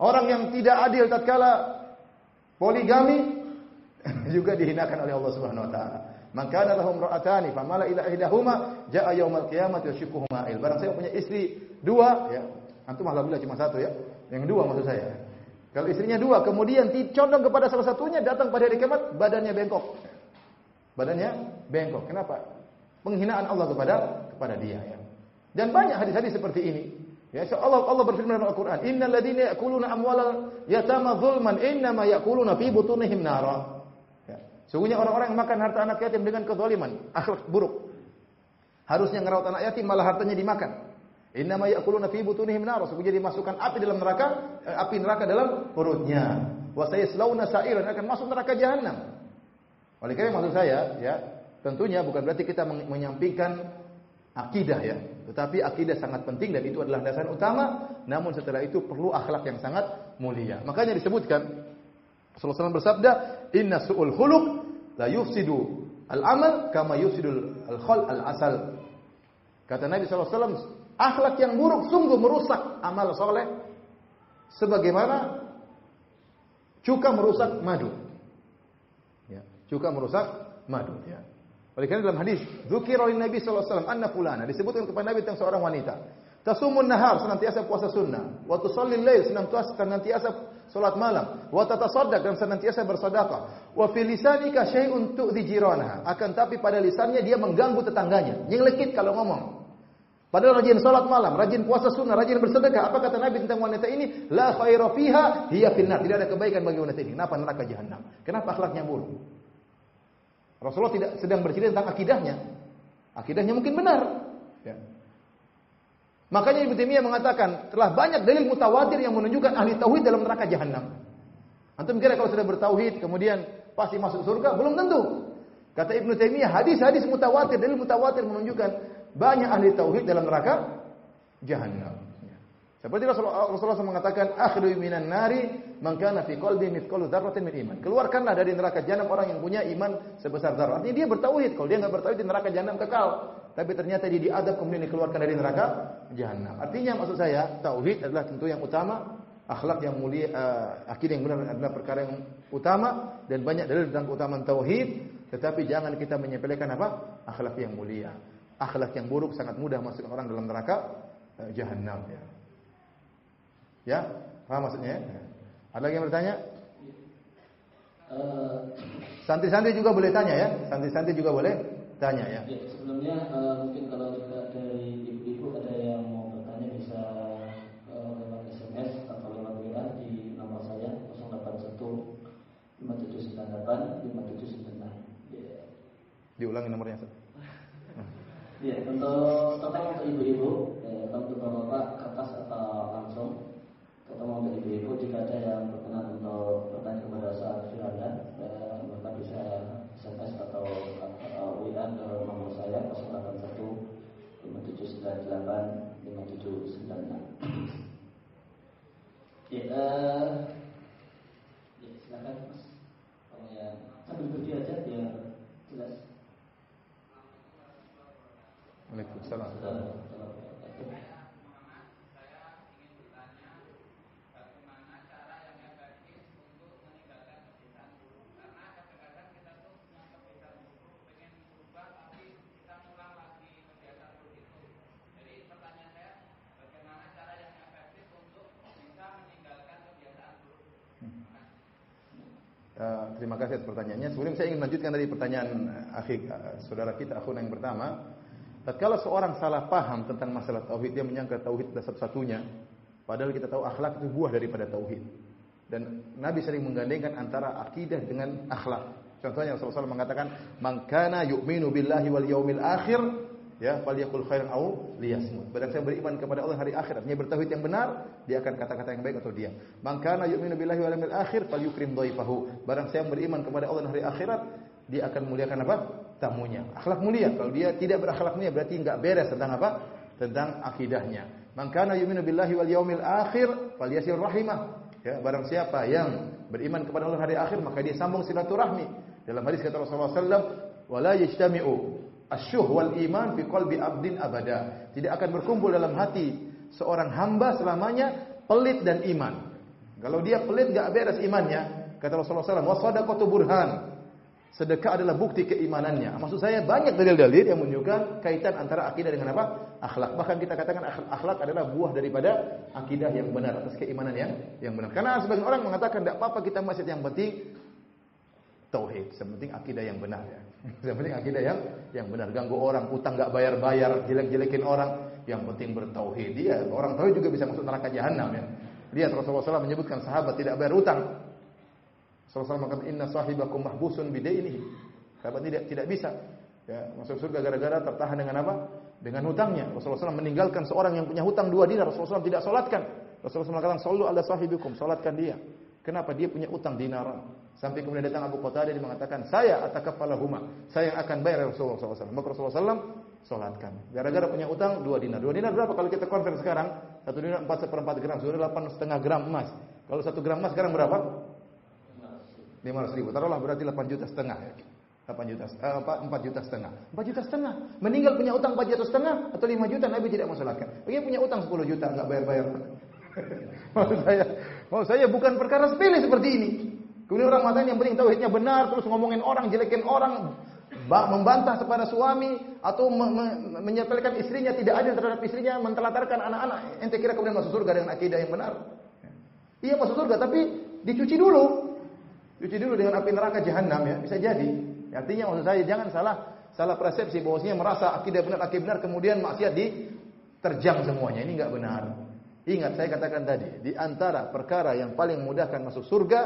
[SPEAKER 2] Orang yang tidak adil tatkala poligami juga dihinakan oleh Allah Subhanahu wa taala. Man kana lahum ra'atani famala ila ihdahuma jaa yaumal qiyamati yashquhuma il. Barang saya punya istri dua, ya. Antum alhamdulillah cuma satu ya. Yang dua maksud saya. Kalau istrinya dua, kemudian condong kepada salah satunya, datang pada hari kiamat badannya bengkok. Badannya bengkok. Kenapa? Penghinaan Allah kepada dia, ya. Dan banyak hadis-hadis seperti ini. Ya, Allah berfirman dalam Al-Qur'an, "Innal ladzina ya'kuluna amwalal yatama dzulman innama ya'kuluna fi butunihim nara." Ya. Sungguhnya orang-orang yang makan harta anak yatim dengan kezaliman, akhlak buruk. Harusnya ngerawat anak yatim malah hartanya dimakan. Innama ya'kuluna fi butunihim nara. Sungguhnya dimasukkan api neraka dalam perutnya. Wa sayaslawna sa'iran, akan masuk neraka jahanam. Oleh karena maksud saya, ya, tentunya bukan berarti kita menyampingkan akidah, ya. Tetapi akidah sangat penting dan itu adalah dasar utama. Namun setelah itu perlu akhlak yang sangat mulia. Makanya disebutkan Rasulullah SAW bersabda, "Inna su'ul khuluq la yufsidu al-amal kama yufsidul al-khal al-asal." Kata Nabi SAW, akhlak yang buruk sungguh merusak amal soleh sebagaimana cuka merusak madu. Ya, cuka merusak madu, ya. Oleh karena dalam hadis, dzukira lin Nabi sallallahu alaihi wasallam anna fulana, disebutkan kepada Nabi tentang seorang wanita. Tasumun nahar, senantiasa puasa sunnah, wa tusallil lail, senantiasa salat malam, wa tatasaddaq, dan senantiasa bersedekah. Wa fi lisanika syai'un tu'dhi jiranaha, akan tapi pada lisannya dia mengganggu tetangganya, nyelekit kalau ngomong. Padahal rajin salat malam, rajin puasa sunnah, rajin bersedekah. Apa kata Nabi tentang wanita ini? La khaira fiha hiya finnar. Tidak ada kebaikan bagi wanita ini. Kenapa? Neraka jahanam. Kenapa akhlaknya buruk? Rasulullah tidak sedang bercerita tentang akidahnya. Akidahnya mungkin benar. Ya. Makanya Ibnu Taimiyah mengatakan telah banyak dalil mutawatir yang menunjukkan ahli tauhid dalam neraka jahanam. Antum kira kalau sudah bertauhid kemudian pasti masuk surga? Belum tentu. Kata Ibnu Taimiyah, hadis-hadis mutawatir, dalil mutawatir menunjukkan banyak ahli tauhid dalam neraka jahanam. Ya. Seperti Rasulullah SAW mengatakan, "Akhru minan nari man kana fi qalbi mithqalu dzarratin min iman." Keluarkanlah dari neraka jahanam orang yang punya iman sebesar zarah. Artinya dia bertauhid. Kalau dia enggak bertauhid di neraka jahanam kekal. Tapi ternyata dia diadab kemudian dikeluarkan dari neraka jahanam. Artinya maksud saya, tauhid adalah tentu yang utama, akhlak yang mulia, akidah yang benar adalah perkara yang utama dan banyak dalil tentang keutamaan tauhid, tetapi jangan kita menyepelekan apa? Akhlak yang mulia. Akhlak yang buruk sangat mudah masukkan orang dalam neraka jahanam, ya. Ya, paham maksudnya? Ya. Ada lagi yang bertanya? Santri-santri juga boleh tanya, ya. Santri-santri juga boleh tanya, ya.
[SPEAKER 3] Ya, sebelumnya mungkin kalau juga dari ibu-ibu ada yang mau bertanya bisa lewat SMS atau lewat WA di nomor saya 081 5798 5796. Ya.
[SPEAKER 2] Diulangi nomornya.
[SPEAKER 3] Ya, terutama untuk ibu-ibu, untuk bapak kertas atau langsung. Terutama untuk ibu-ibu, jika ada yang berkenan untuk bertanya kepada Ustaz Firanda, bapak bisa SMS atau WA ke nomor saya 081 5798 5796. Ya, silakan Mas. Kalau yang sambil berdiri aja biar jelas.
[SPEAKER 2] Waalaikumsalam. Terima kasih atas pertanyaannya. Sebelum saya ingin melanjutkan dari pertanyaan saudara kita, akhuna yang pertama. Tatkala seorang salah paham tentang masalah tauhid, dia menyangka tauhid adalah satu-satunya, padahal kita tahu akhlak itu buah daripada tauhid. Dan Nabi sering menggandengkan antara akidah dengan akhlak. Contohnya Rasulullah SAW mengatakan, "Man kana yu'minu billahi wal yaumil akhir, ya, falyaqul khairan aw liyasmut." Barang siapa beriman kepada Allah hari akhir, artinya bertauhid yang benar, dia akan kata-kata yang baik atau diam. "Man kana yu'minu billahi wal yaumil akhir, falyukrim dhaifahu." Barang siapa beriman kepada Allah hari akhirat, dia akan muliakan apa? Tamunya. Akhlak mulia. Kalau dia tidak berakhlak mulia berarti enggak beres tentang apa? Tentang akidahnya. Man kana yu'minu billahi wal yaumil akhir falyasil rahimah. Ya, barang siapa yang beriman kepada Allah hari akhir, maka dia sambung silaturahmi. Dalam hadis kata Rasulullah sallallahu alaihi wasallam, "Wala yajtami'u asyuh wal iman fi qalbi abdin abada." Tidak akan berkumpul dalam hati seorang hamba selamanya pelit dan iman. Kalau dia pelit enggak beres imannya, kata Rasulullah sallallahu alaihi wasallam, "Wa shadaqatu burhan." Sedekah adalah bukti keimanannya. Maksud saya banyak dalil-dalil yang menunjukkan kaitan antara akidah dengan apa? Akhlak. Bahkan kita katakan akhlak adalah buah daripada akidah yang benar, atas keimanan yang benar. Karena sebagian orang mengatakan tidak apa-apa kita masjid, yang penting tauhid, yang penting akidah yang benar ya. Yang penting akidah yang benar. Ganggu orang, utang enggak bayar-bayar, jelek-jelekin orang, yang penting bertauhid. Dia orang tauhid juga bisa masuk neraka jahanam ya. Lihat Rasulullah SAW menyebutkan sahabat tidak bayar utang. Rasulullah mengatakan inna sahibakum mahbusun bidainihi. Sahabat tidak bisa ya masuk surga gara-gara tertahan dengan apa? Dengan hutangnya. Rasulullah SAW meninggalkan seorang yang punya hutang 2 dinar. Rasulullah SAW tidak salatkan. Rasulullah SAW mengatakan sallu ala sahibikum, salatkan dia. Kenapa? Dia punya utang dinaran. Sampai kemudian datang Abu Qatadah, dia mengatakan, saya atakaffalahuma, saya yang akan bayar Rasulullah SAW. Maka Rasulullah SAW salatkan. Gara-gara punya utang 2 dinar. 2 dinar berapa? Kalau kita konvert sekarang, 1 dinar 4/4 gram, sudah 8,5 gram emas. Kalau 1 gram emas sekarang berapa? 500.000. Taruhlah berarti 8,5 juta ya. 4,5 juta. 4,5 juta. Meninggal punya utang 4,5 juta atau 5 juta, Nabi tidak mensalatkan. Dia punya utang 10 juta enggak bayar-bayar. Maksud saya bukan perkara sepele seperti ini. Kemudian orang mengatakan yang penting tauhidnya benar, terus ngomongin orang, jelekin orang, membantah kepada suami atau menyepelekan istrinya, tidak adil terhadap istrinya, mentelantarkan anak-anak. Ente kira kemudian masuk surga dengan akidah yang benar? Iya masuk surga, tapi dicuci dulu. Cuci dulu dengan api neraka jahanam ya, bisa jadi. Artinya maksud saya jangan salah persepsi bahwasanya merasa akidah benar kemudian maksiat diterjang semuanya. Ini enggak benar. Ingat saya katakan tadi, di antara perkara yang paling memudahkan masuk surga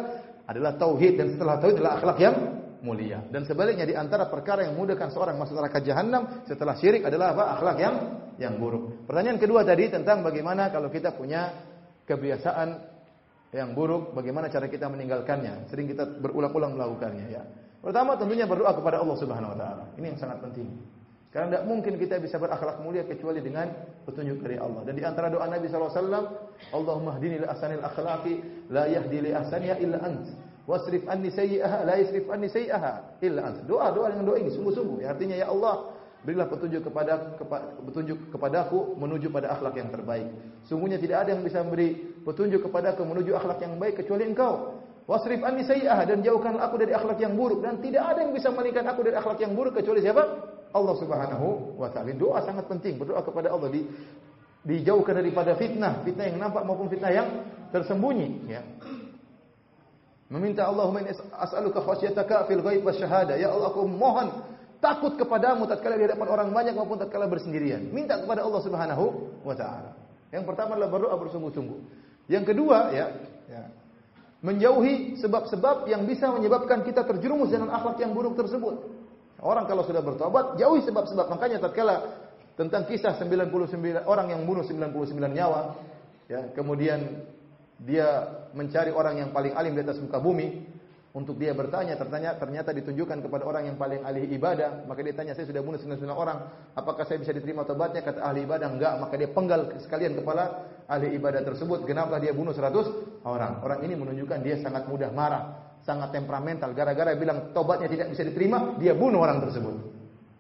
[SPEAKER 2] adalah tauhid, dan setelah tauhid adalah akhlak yang mulia. Dan sebaliknya di antara perkara yang memudahkan seorang masuk neraka jahanam setelah syirik adalah apa? Akhlak yang buruk. Pertanyaan kedua tadi tentang bagaimana kalau kita punya kebiasaan yang buruk, bagaimana cara kita meninggalkannya? Sering kita berulang-ulang melakukannya ya. Pertama tentunya berdoa kepada Allah Subhanahu wa taala. Ini yang sangat penting. Karena tidak mungkin kita bisa berakhlak mulia kecuali dengan petunjuk dari Allah. Dan di antara doa Nabi SAW, Allahumma hdini li ahsanil akhlaqi la yahdi li ahsaniha illa ant. Wasrif anni sayyi'aha la yasrif anni sayyi'aha illa ant. Doa dengan doa ini sungguh-sungguh. Ya, artinya ya Allah, berilah petunjuk kepadaku menuju pada akhlak yang terbaik. Sungguhnya tidak ada yang bisa memberi petunjuk kepadaku menuju akhlak yang baik kecuali Engkau. Wasrif anni sayyi'aha, dan jauhkanlah aku dari akhlak yang buruk, dan tidak ada yang bisa memalingkan aku dari akhlak yang buruk kecuali siapa? Allah Subhanahu wa taala. Doa sangat penting, berdoa kepada Allah dijauhkan daripada fitnah yang nampak maupun fitnah yang tersembunyi ya. Meminta Allahumma inni as'aluka khasyataka fil ghaib wasyahada. Ya Allah, aku mohon takut kepadamu tatkala di hadapan orang banyak maupun tatkala bersendirian. Minta kepada Allah Subhanahu wa taala. Yang pertama adalah berdoa bersungguh-sungguh. Yang kedua ya, menjauhi sebab-sebab yang bisa menyebabkan kita terjerumus dengan akhlak yang buruk tersebut. Orang kalau sudah bertobat, jauhi sebab-sebab. Makanya tatkala tentang kisah 99 orang yang bunuh 99 nyawa, ya, kemudian dia mencari orang yang paling alim di atas muka bumi untuk dia bertanya, ternyata ditunjukkan kepada orang yang paling ahli ibadah. Maka dia tanya, saya sudah bunuh 99 orang, apakah saya bisa diterima tobatnya? Kata ahli ibadah, enggak. Maka dia penggal sekalian kepala ahli ibadah tersebut. Kenapa dia bunuh 100 orang? Orang ini menunjukkan dia sangat mudah marah, sangat temperamental. Gara-gara bilang tobatnya tidak bisa diterima, dia bunuh orang tersebut.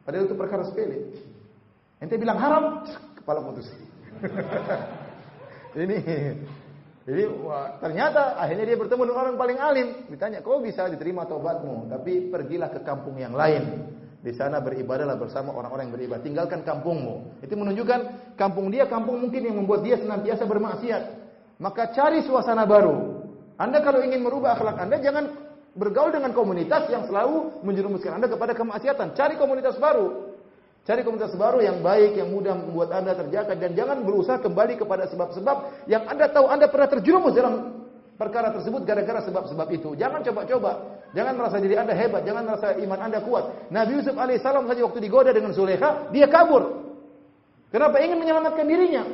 [SPEAKER 2] Padahal itu perkara sepele. Ente bilang haram, kepala putus. Ini ternyata akhirnya dia bertemu dengan orang paling alim. Ditanya, kau bisa diterima tobatmu, tapi pergilah ke kampung yang lain. Di sana beribadahlah bersama orang-orang yang beribadah. Tinggalkan kampungmu. Itu menunjukkan kampung dia, kampung mungkin yang membuat dia senantiasa bermaksiat. Maka cari suasana baru. Anda kalau ingin merubah akhlak Anda, jangan bergaul dengan komunitas yang selalu menjerumuskan Anda kepada kemaksiatan. Cari komunitas baru. Cari komunitas baru yang baik, yang mudah membuat Anda terjaga, dan jangan berusaha kembali kepada sebab-sebab yang Anda tahu Anda pernah terjerumus dalam perkara tersebut gara-gara sebab-sebab itu. Jangan coba-coba. Jangan merasa diri Anda hebat, jangan merasa iman Anda kuat. Nabi Yusuf alaihissalam saja waktu digoda dengan Zulaikha, dia kabur. Kenapa? Ingin menyelamatkan dirinya.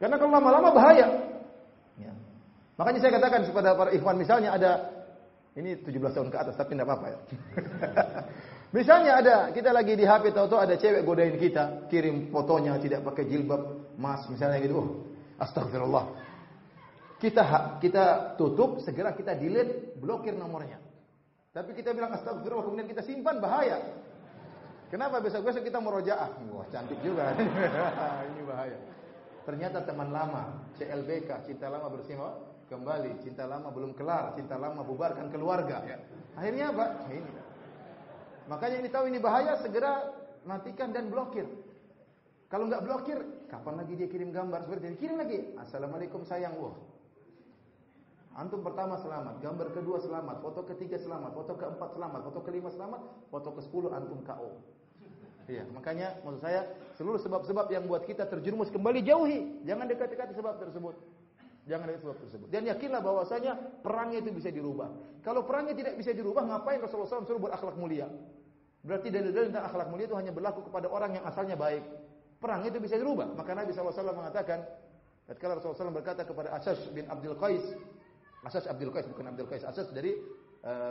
[SPEAKER 2] Karena kalau lama-lama bahaya. Ya. Makanya saya katakan kepada para ikhwan, misalnya ada, ini 17 tahun ke atas, tapi tidak apa-apa ya. Misalnya ada, kita lagi di HP, tahu-tahu ada cewek godain kita, kirim fotonya tidak pakai jilbab, mas, misalnya gitu. Oh, astagfirullah. Kita tutup, segera kita delete, blokir nomornya. Tapi kita bilang astagfirullah, kemudian kita simpan, bahaya. Kenapa? Besok-besok kita murojaah. Wah, cantik juga. Ini bahaya. Ternyata teman lama, CLBK, cinta lama bersama kembali, cinta lama belum kelar, cinta lama bubarkan keluarga. Akhirnya apa? Ini. Makanya ini tahu ini bahaya, segera matikan dan blokir. Kalau nggak blokir, kapan lagi dia kirim gambar seperti ini? Kirim lagi. Assalamualaikum sayang. Wah. Antum pertama selamat, gambar kedua selamat, foto ketiga selamat, foto keempat selamat, foto kelima selamat, foto ke-10 antum KO. Iya, makanya maksud saya seluruh sebab-sebab yang buat kita terjerumus kembali jauhi. Jangan dekat-dekat sebab tersebut. Jangan dekat sebab tersebut. Dan yakinlah bahwasanya perangnya itu bisa dirubah. Kalau perangnya tidak bisa dirubah, ngapain Rasulullah SAW suruh berakhlak mulia? Berarti dalil-dalil tentang akhlak mulia itu hanya berlaku kepada orang yang asalnya baik. Perang itu bisa dirubah. Maka Nabi SAW mengatakan, ketika Rasulullah SAW berkata kepada Asas bin Abdul Qais, Asas Abdul Qais bukan Abdul Qais, Asas dari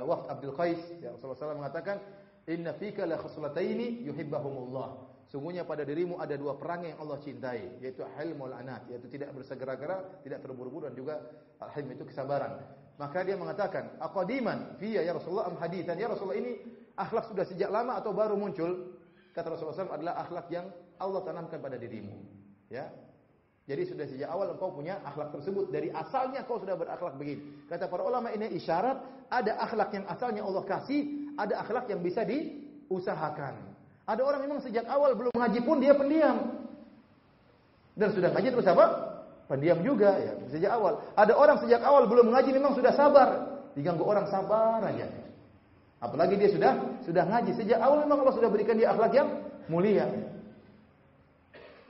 [SPEAKER 2] Wafd Abdul Qais, ya, Rasulullah SAW mengatakan, inna fika la khuslataini yuhibbahumullah. Sungguhnya pada dirimu ada dua perang yang Allah cintai, yaitu hilmul anat, yaitu tidak bersegera-gera, tidak terburu-buru, dan juga al-hilm itu kesabaran. Maka dia mengatakan, aqadiman fiyya ya Rasulullah am hadithan? Ya Rasulullah, ini akhlak sudah sejak lama atau baru muncul? Kata Rasulullah SAW, adalah akhlak yang Allah tanamkan pada dirimu. Ya. Jadi sudah sejak awal engkau punya akhlak tersebut. Dari asalnya kau sudah berakhlak begini. Kata para ulama, ini isyarat ada akhlak yang asalnya Allah kasih, ada akhlak yang bisa diusahakan. Ada orang memang sejak awal belum ngaji pun dia pendiam. Dan sudah ngaji terus apa? Pendiam juga ya, sejak awal. Ada orang sejak awal belum ngaji memang sudah sabar. Diganggu orang sabar aja. Apalagi dia sudah ngaji. Sejak awal memang Allah sudah berikan dia akhlak yang mulia.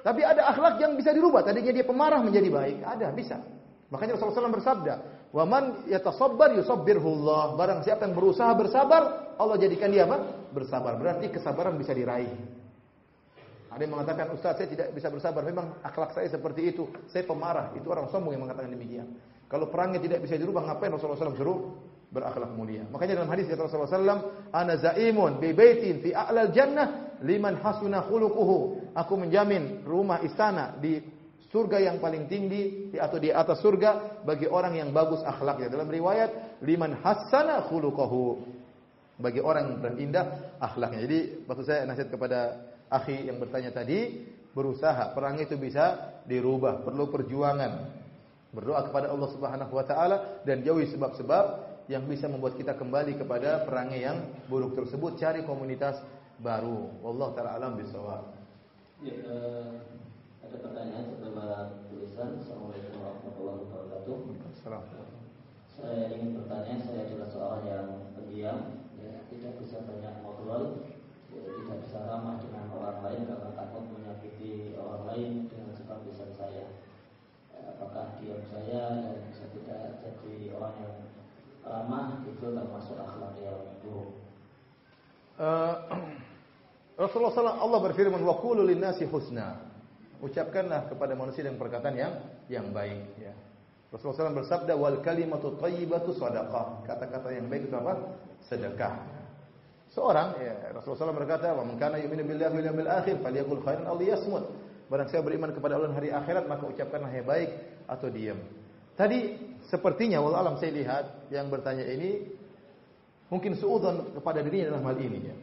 [SPEAKER 2] Tapi ada akhlak yang bisa dirubah. Tadinya dia pemarah menjadi baik. Ada, bisa. Makanya Rasulullah SAW bersabda, "Wa man yatasabbar yusabbirhullah." Barang siapa yang berusaha bersabar, Allah jadikan dia apa? Bersabar. Berarti kesabaran bisa diraih. Ada yang mengatakan, "Ustaz, saya tidak bisa bersabar. Memang akhlak saya seperti itu. Saya pemarah." Itu orang sombong yang mengatakan demikian. Kalau perangnya tidak bisa dirubah, ngapain Rasulullah SAW suruh berakhlak mulia? Makanya dalam hadis kata Rasulullah SAW, "Ana zaimun bi baitin fi a'lal jannah liman hasuna khuluquhu." Aku menjamin rumah istana di surga yang paling tinggi atau di atas surga bagi orang yang bagus akhlaknya. Dalam riwayat, liman hasana khuluquhu, bagi orang yang berindah akhlaknya. Jadi maksud saya nasihat kepada akhi yang bertanya tadi, berusaha, perang itu bisa dirubah, perlu perjuangan. Berdoa kepada Allah Subhanahu wa taala dan jauhi sebab-sebab yang bisa membuat kita kembali kepada perangai yang buruk tersebut. Cari komunitas baru. Wallahu taala alam bisawab.
[SPEAKER 3] Ya, ada pertanyaan setelah tulisan. Assalamualaikum warahmatullahi wabarakatuh.
[SPEAKER 2] Assalamualaikum.
[SPEAKER 3] Saya ingin bertanya, saya adalah seorang yang pendiam, ya, tidak bisa banyak ngobrol, ya, tidak bisa ramah dengan orang lain karena takut menyakiti orang lain dengan sebab lisan saya. Apakah diam saya dan saya tidak jadi orang yang ramah itu termasuk akhlak yang buruk?
[SPEAKER 2] Rasulullah SAW Allah berfirman, wa qulu linnasi husna. Ucapkanlah kepada manusia dengan perkataan yang baik. Ya. Rasulullah SAW bersabda, wal kalimatu thayyibatu shadaqah. Kata-kata yang baik itu apa? Sedekah. Seorang, ya, Rasulullah SAW berkata, wa man kana yu'minu billahi wal yawmil akhir falyaqul khairan aw liyasmut. Barang siapa beriman kepada Allah dan hari akhirat, maka ucapkanlah yang baik atau diam. Tadi sepertinya wallahu alam saya lihat yang bertanya ini mungkin suudzon kepada dirinya dalam hal ini ya.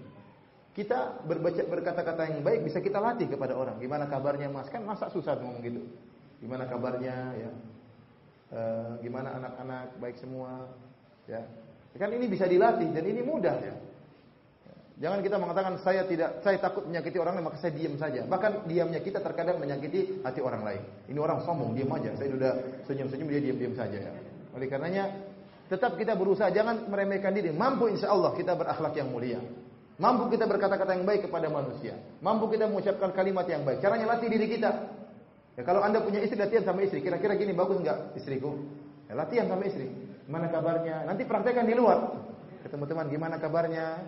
[SPEAKER 2] Kita berkata-kata yang baik bisa kita latih kepada orang. Gimana kabarnya Mas? Kan masa susah ngomong gitu. Gimana kabarnya ya? Gimana anak-anak? Baik semua ya. Kan ini bisa dilatih dan ini mudah ya. Jangan kita mengatakan saya takut menyakiti orang lain maka saya diam saja. Bahkan diamnya kita terkadang menyakiti hati orang lain. Ini orang sombong, diam aja. Saya sudah senyum-senyum, dia diam-diam saja ya. Oleh karenanya tetap kita berusaha, jangan meremehkan diri. Mampu insyaallah kita berakhlak yang mulia. Mampu kita berkata-kata yang baik kepada manusia. Mampu kita mengucapkan kalimat yang baik. Caranya latih diri kita. Ya, kalau Anda punya istri, latihan sama istri. Kira-kira gini bagus enggak istriku? Ya, latihan sama istri. Gimana kabarnya? Nanti praktekkan di luar. Ketemu teman, gimana kabarnya?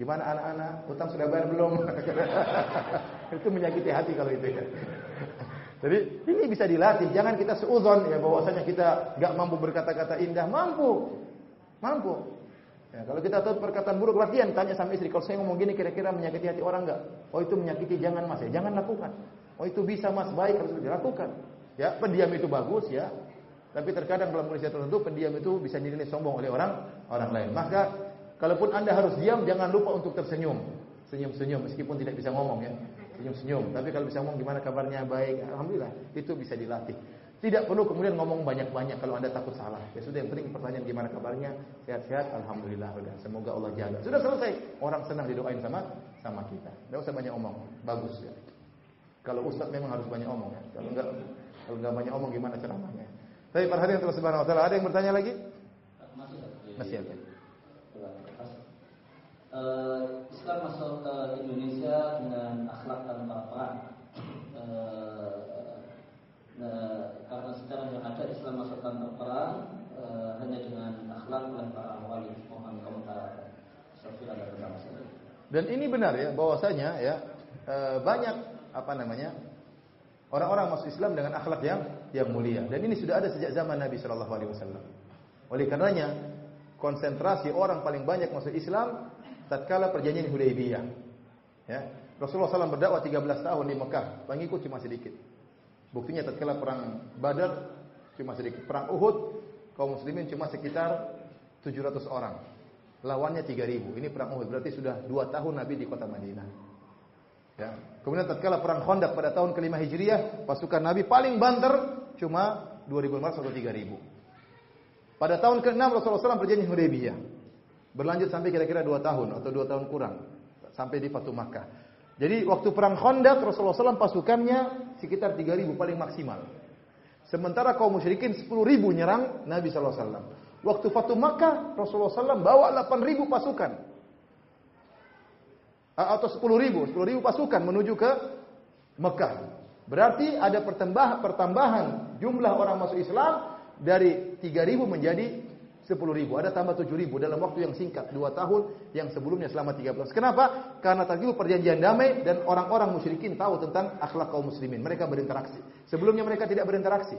[SPEAKER 2] Gimana anak-anak? Utang sudah bayar belum? Itu menyakiti hati kalau itu ya. Jadi ini bisa dilatih. Jangan kita seuzon ya bahwasanya kita enggak mampu berkata-kata indah. Mampu. Ya, kalau kita tahu perkataan buruk, latihan, tanya sama istri, kalau saya ngomong gini kira-kira menyakiti hati orang enggak? Oh itu menyakiti, jangan Mas ya, jangan lakukan. Oh itu bisa Mas, baik, harus dilakukan. Ya, pendiam itu bagus ya. Tapi terkadang dalam kondisi tertentu pendiam itu bisa dinilai sombong oleh orang lain. Maka kalaupun Anda harus diam, jangan lupa untuk tersenyum. Senyum-senyum meskipun tidak bisa ngomong ya. Senyum-senyum. Tapi kalau bisa ngomong gimana kabarnya, baik, alhamdulillah, itu bisa dilatih. Tidak perlu kemudian ngomong banyak-banyak kalau Anda takut salah. Ya sudah, yang penting pertanyaan gimana kabarnya? Sehat-sehat, alhamdulillah. Semoga Allah jaga. Sudah selesai. Orang senang didoain sama kita. Enggak usah banyak omong. Bagus ya. Kalau ustaz memang harus banyak omong ya. Kalau enggak banyak omong gimana ceramahnya? Tapi perhatian Allah Subhanahu wa taala. Ada yang bertanya lagi? Masih ada.
[SPEAKER 3] Islam masuk ke Indonesia dengan akhlak tanpa perang. Karena secara yang ada Islam masuk tanpa perang hanya dengan akhlak oleh para wali. Mohon komentar Sofia tentang masalah.
[SPEAKER 2] Dan ini benar ya, bahwasanya ya banyak orang-orang masuk Islam dengan akhlak yang mulia. Dan ini sudah ada sejak zaman Nabi Shallallahu Alaihi Wasallam. Oleh karenanya konsentrasi orang paling banyak masuk Islam tatkala perjanjian Hudaybiyah. Ya, Rasulullah SAW berdakwah 13 tahun di Mekah, pengikut cuma sedikit. Buktinya tatkala perang Badar cuma sedikit. Perang Uhud kaum muslimin cuma sekitar 700 orang. Lawannya 3.000. Ini perang Uhud, berarti sudah 2 tahun Nabi di kota Madinah. Ya. Kemudian tatkala perang Khandaq pada tahun ke-5 Hijriah, pasukan Nabi paling banter cuma 2.500 atau 3.000. Pada tahun ke-6 Rasulullah SAW perjanjian Hudaybiyah. Berlanjut sampai kira-kira 2 tahun atau 2 tahun kurang sampai di Fatu Makkah. Jadi waktu perang Khandaq Rasulullah SAW pasukannya sekitar 3.000 paling maksimal. Sementara kaum musyrikin 10.000 nyerang Nabi SAW. Waktu Fatu Makkah Rasulullah SAW bawa 8.000 pasukan. Atau 10.000 pasukan menuju ke Mekah. Berarti ada pertambahan jumlah orang masuk Islam dari 3.000 menjadi 10.000, ada tambah 7.000 dalam waktu yang singkat, 2 tahun yang sebelumnya selama 13. Kenapa? Karena tadi perjanjian damai dan orang-orang musyrikin tahu tentang akhlak kaum muslimin. Mereka berinteraksi. Sebelumnya mereka tidak berinteraksi.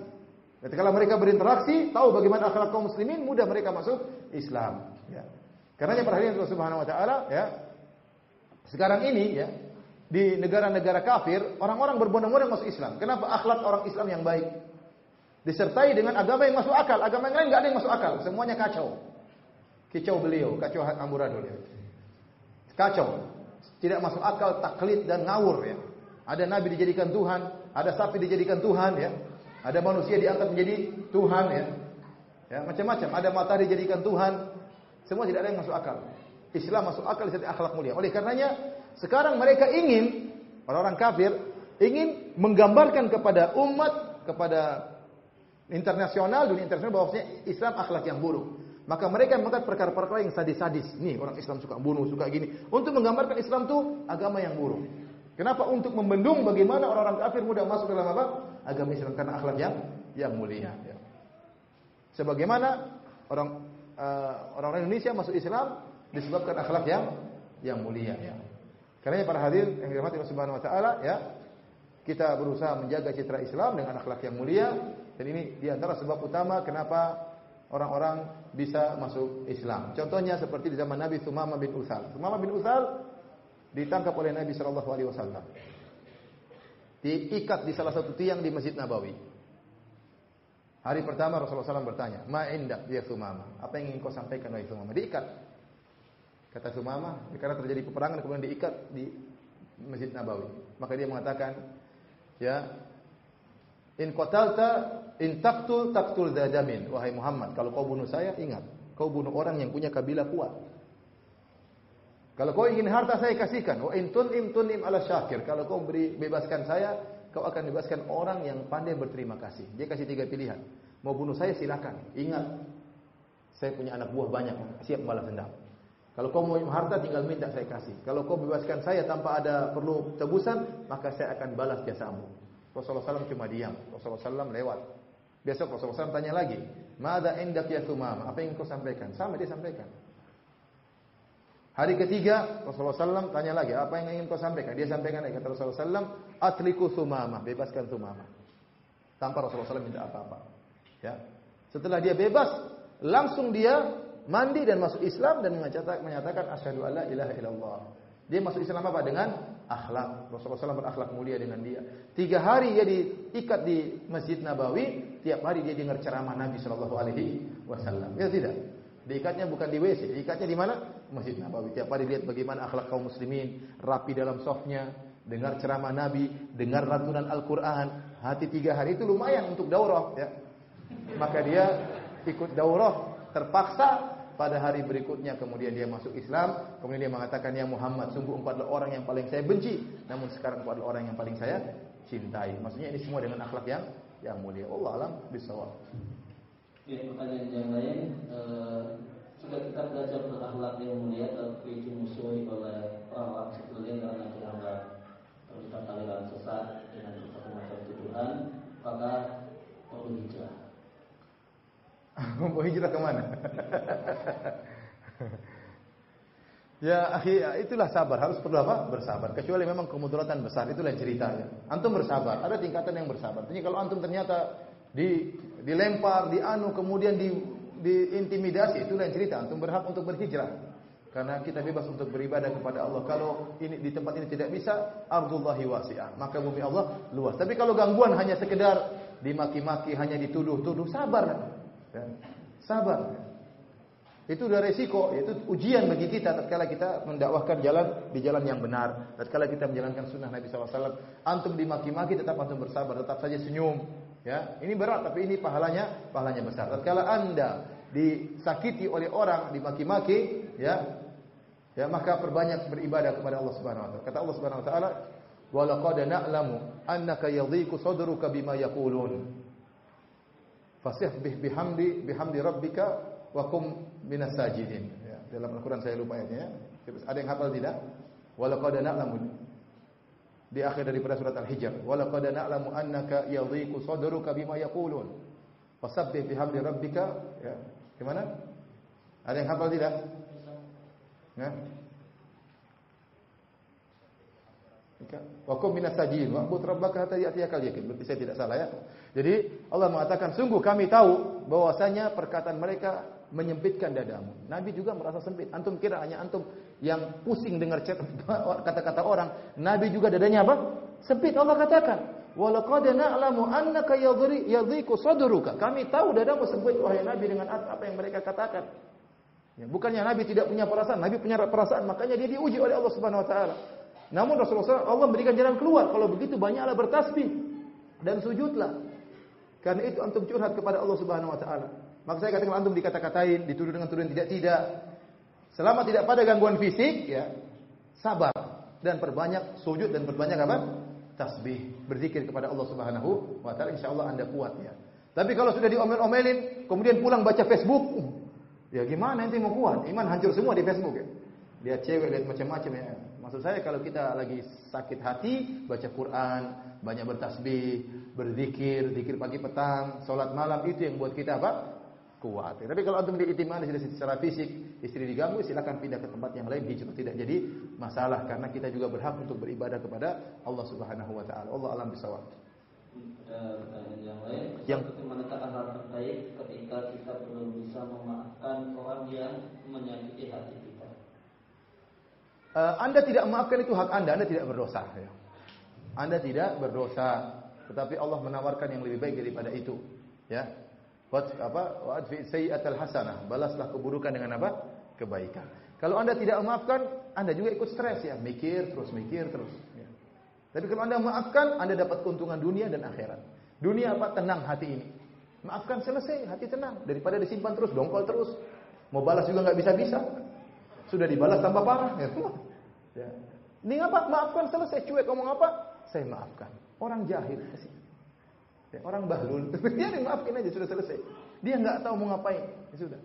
[SPEAKER 2] Ketika mereka berinteraksi, tahu bagaimana akhlak kaum muslimin, mudah mereka masuk Islam. Ya. Karenanya perhatian Allah Subhanahu Wa Taala, ya. Sekarang ini, ya, di negara-negara kafir, orang-orang berbondong-bondong masuk Islam. Kenapa? Akhlak orang Islam yang baik. Disertai dengan agama yang masuk akal. Agama yang lain nggak ada yang masuk akal. Semuanya kacau. Kicau beliau, kacau amburadul ya. Kacau. Tidak masuk akal, taklid dan ngawur ya. Ada nabi dijadikan Tuhan, ada sapi dijadikan Tuhan ya. Ada manusia diangkat menjadi Tuhan ya. Ya, macam-macam. Ada matahari dijadikan Tuhan. Semua tidak ada yang masuk akal. Islam masuk akal disertai akhlak mulia. Oleh karenanya sekarang mereka ingin, orang-orang kafir ingin menggambarkan kepada umat, kepada internasional, dunia internasional bahwasanya Islam akhlak yang buruk. Maka mereka mengangkat perkara-perkara yang sadis-sadis. Nih, orang Islam suka bunuh, suka gini. Untuk menggambarkan Islam itu agama yang buruk. Kenapa? Untuk membendung bagaimana orang-orang kafir mudah masuk dalam apa? Agama Islam karena akhlak yang mulia. Ya. Sebagaimana orang Indonesia masuk Islam disebabkan akhlak yang mulia. Ya. Karena para hadirin yang dirahmati Allah Subhanahu Wa Taala, ya, kita berusaha menjaga citra Islam dengan akhlak yang mulia. Dan ini diantara sebab utama kenapa orang-orang bisa masuk Islam. Contohnya seperti di zaman Nabi Thumamah bin Utsal. Thumamah bin Utsal ditangkap oleh Nabi Shallallahu Alaihi Wasallam, diikat di salah satu tiang di Masjid Nabawi. Hari pertama Rasulullah SAW bertanya, Ma indak ya Thumamah, apa yang ingin kau sampaikan wahai Thumamah? Diikat. Kata Thumamah, karena terjadi peperangan kemudian diikat di Masjid Nabawi. Maka dia mengatakan, ya, in qatalta in taqtul dzadamin. Wahai Muhammad, kalau kau bunuh saya, ingat, kau bunuh orang yang punya kabilah kuat. Kalau kau ingin harta saya kasihkan. Wa in tunim ala syakir. Kalau kau bebaskan saya, kau akan bebaskan orang yang pandai berterima kasih. Dia kasih 3 pilihan. Mau bunuh saya silakan. Ingat, saya punya anak buah banyak, siap balas dendam. Kalau kau mau harta tinggal minta saya kasih. Kalau kau bebaskan saya tanpa ada perlu tebusan, maka saya akan balas jasamu. Rasulullah SAW cuma diam. Rasulullah SAW lewat. Besok Rasulullah SAW tanya lagi, Mada indak ya Thumamah? Apa yang kau sampaikan? Sama dia sampaikan. Hari ketiga Rasulullah SAW tanya lagi, apa yang ingin kau sampaikan? Dia sampaikan lagi. Kata Rasulullah SAW, Atliku Thumamah, bebaskan Thumamah. Tanpa Rasulullah SAW minta apa-apa. Ya. Setelah dia bebas, langsung dia mandi dan masuk Islam dan menyatakan asyhadu alla ilaha illallah. Dia masuk Islam apa? Dengan akhlak. Rasulullah SAW berakhlak mulia dengan dia. 3 hari dia diikat di Masjid Nabawi. Tiap hari dia dengar ceramah Nabi SAW. Ya tidak. Diikatnya bukan di WC. Diikatnya di mana? Masjid Nabawi. Tiap hari lihat bagaimana akhlak kaum muslimin. Rapi dalam softnya. dengar ceramah Nabi, dengar lantunan Al-Quran, hati 3 hari itu lumayan untuk daurah, ya. Maka dia ikut daurah, terpaksa. Pada hari berikutnya kemudian dia masuk Islam, kemudian dia mengatakan, ya Muhammad, sungguh engkau adalah orang yang paling saya benci, namun sekarang engkau adalah orang yang paling saya cintai. Maksudnya ini semua dengan akhlak yang mulia. Allah alam bisawab.
[SPEAKER 3] Ya, pertanyaan yang lain, sudah kita belajar berakhlak yang mulia tapi dimusuhi oleh orang sekeliling karena dianggap terlibat aliran sesat dengan berbagai macam tuduhan, maka perlu hijrah.
[SPEAKER 2] Mau hijrah kemana? Ya, akhi, itulah sabar. Harus perlu apa? Bersabar. Kecuali memang kemudaratan besar, itulah ceritanya. Antum bersabar. Ada tingkatan yang bersabar. Jadi kalau antum ternyata dilempar, kemudian diintimidasi, itulah yang cerita. Antum berhak untuk berhijrah. Karena kita bebas untuk beribadah kepada Allah. Kalau ini di tempat ini tidak bisa, ardullahi wasi'ah. Maka bumi Allah luas. Tapi kalau gangguan hanya sekedar dimaki-maki, hanya dituduh-tuduh, sabar. Ya, sabar. Itu udah resiko, itu ujian bagi kita tatkala kita mendakwahkan di jalan yang benar, tatkala kita menjalankan sunnah Nabi SAW. Antum dimaki-maki tetap antum bersabar, tetap saja senyum. Ya, ini berat tapi ini pahalanya besar. Tatkala Anda disakiti oleh orang, dimaki-maki, ya maka perbanyak beribadah kepada Allah Subhanahu wa taala. Kata Allah Subhanahu wa taala, "Wa laqad na'lamu annaka yadhiqu sadruka bima yaqulun." Fasbih bihamdi rabbika wa kum minas sajidin. Ya, dalam Al-Qur'an saya lupa ayatnya. Ada yang hafal tidak? Wa laqad na'lamu. Di akhir daripada surat Al-Hijr, wa laqad na'lamu annaka yadhiqu sadruka bima yaqulun. Fasabbih bihamdi rabbika, ya. Gimana? Ada yang hafal tidak? Ya. Wa kum minas sajidin wa'bud rabbaka hatta ya'tiyakal yaqin. Berarti saya tidak salah, ya. Jadi Allah mengatakan, sungguh kami tahu bahwasanya perkataan mereka menyempitkan dadamu. Nabi juga merasa sempit. Antum kira hanya antum yang pusing dengar kata-kata orang. Nabi juga dadanya apa? Sempit. Allah katakan, wa laqad na'lamu annaka yadhiqu sadruka. Kami tahu dadamu sempit wahai Nabi dengan apa yang mereka katakan. Ya, bukannya Nabi tidak punya perasaan, Nabi punya perasaan, makanya dia diuji oleh Allah Subhanahu wa taala. Namun Rasulullah Allah berikan jalan keluar. Kalau begitu banyaklah bertasbih dan sujudlah. Karena itu antum curhat kepada Allah Subhanahu wa taala. Maka saya katakan antum dikata-katain, dituduh dengan tuduhan tidak. Selama tidak pada gangguan fisik, ya, sabar dan perbanyak sujud dan perbanyak apa? Tasbih, berzikir kepada Allah Subhanahu wa taala, insyaallah Anda kuat, ya. Tapi kalau sudah diomel-omelin, kemudian pulang baca Facebook, ya gimana nanti mau kuat? Iman hancur semua di Facebook, ya. Lihat cewek, lihat macam-macam, ya. Maksud saya kalau kita lagi sakit hati, baca Quran, banyak bertasbih, berzikir, zikir pagi petang, salat malam, itu yang buat kita apa? Kuat. Tapi kalau antum diitimani secara fisik, istri diganggu, silakan pindah ke tempat yang lain, hijrah tidak jadi masalah karena kita juga berhak untuk beribadah kepada Allah Subhanahu wa taala. Allah alam bisawab.
[SPEAKER 3] Pertanyaan yang lain,
[SPEAKER 2] yang
[SPEAKER 3] bagaimana hal terbaik ketika kita belum bisa memaafkan orang yang menyakiti hati kita?
[SPEAKER 2] Anda tidak memaafkan itu hak Anda tidak berdosa, ya. Anda tidak berdosa, tetapi Allah menawarkan yang lebih baik daripada itu, ya. Wa'adfi sayyi'atal hasanah, balaslah keburukan dengan apa? Kebaikan. Kalau Anda tidak memaafkan, Anda juga ikut stres, ya, mikir terus, ya. Tapi kalau Anda memaafkan, Anda dapat keuntungan dunia dan akhirat. Dunia apa? Tenang hati ini. Maafkan, selesai, hati tenang, daripada disimpan terus, dongkol terus. Mau balas juga enggak bisa-bisa. Sudah dibalas tambah parah, ya. Ya. Ini apa? Maafkan, selesai. Cuek ngomong apa? Saya maafkan. Orang jahil kasih. Ya, orang bahlul. Dia maafkan aja sudah selesai. Dia enggak tahu mau ngapain. Ya sudah.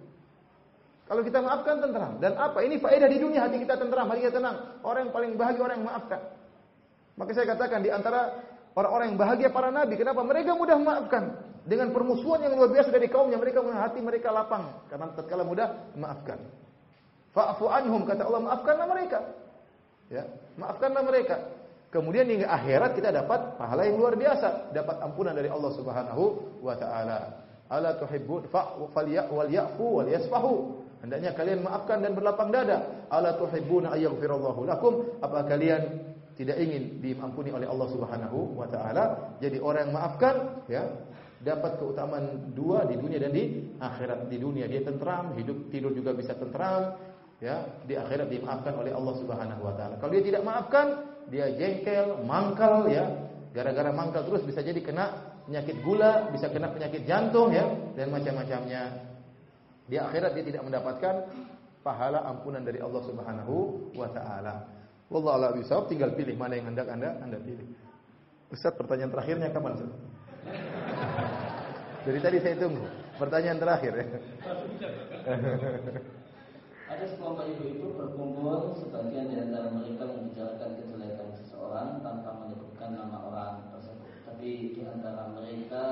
[SPEAKER 2] Kalau kita maafkan tenteram. Dan apa? Ini faedah di dunia, hati kita tenteram, hati kita tenang. Orang yang paling bahagia orang yang maafkan. Maka saya katakan di antara orang-orang yang bahagia para nabi, kenapa? Mereka mudah memaafkan. Dengan permusuhan yang luar biasa dari kaumnya, hati mereka lapang karena tatkala mudah memaafkan. Fa'fu anhum, kata Allah, maafkanlah mereka. Ya, maafkanlah mereka. Kemudian hingga akhirat kita dapat pahala yang luar biasa, dapat ampunan dari Allah Subhanahu wa taala. Ala tuhibbun wal ya'fu wal yasfahu. Hendaknya kalian maafkan dan berlapang dada. Ala tuhibbuna ayaghfirallahu lakum? Apa kalian tidak ingin diampuni oleh Allah Subhanahu wa taala? Jadi orang yang maafkan, ya, dapat keutamaan dua di dunia dan di akhirat. Di dunia dia tentram, hidup tidur juga bisa tentram, ya. Di akhirat dimaafkan oleh Allah Subhanahu wa taala. Kalau dia tidak maafkan, dia jengkel, mangkal ya. Gara-gara mangkal terus bisa jadi kena penyakit gula, bisa kena penyakit jantung ya, dan macam-macamnya. Di akhirat dia tidak mendapatkan pahala ampunan dari Allah Subhanahu wa taala. Wallahu a'lam bishawab, tinggal pilih mana yang hendak Anda pilih. Ustaz, pertanyaan terakhirnya kapan, Ustaz? Dari tadi saya tunggu. Pertanyaan terakhir ya.
[SPEAKER 3] Ada sekelompok ibu-ibu berkumpul, sebagian di antara mereka membicarakan kejelekan seseorang tanpa menyebutkan nama orang tersebut. Tapi di antara mereka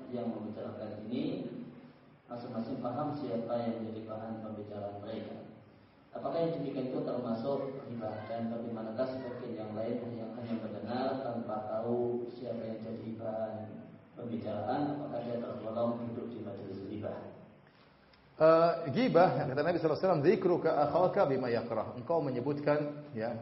[SPEAKER 3] yang membicarakan ini, masing-masing paham siapa yang menjadi bahan pembicaraan mereka. Apakah yang demikian itu termasuk riba, dan bagaimanakah sebagian yang lain yang hanya mendengar tanpa tahu siapa yang jadi bahan pembicaraan, apakah dia tergolong duduk di majelis riba?
[SPEAKER 2] Ghibah, kata Nabi sallallahu alaihi wasallam, dzikruka akhaka bima yakrah. Engkau menyebutkan ya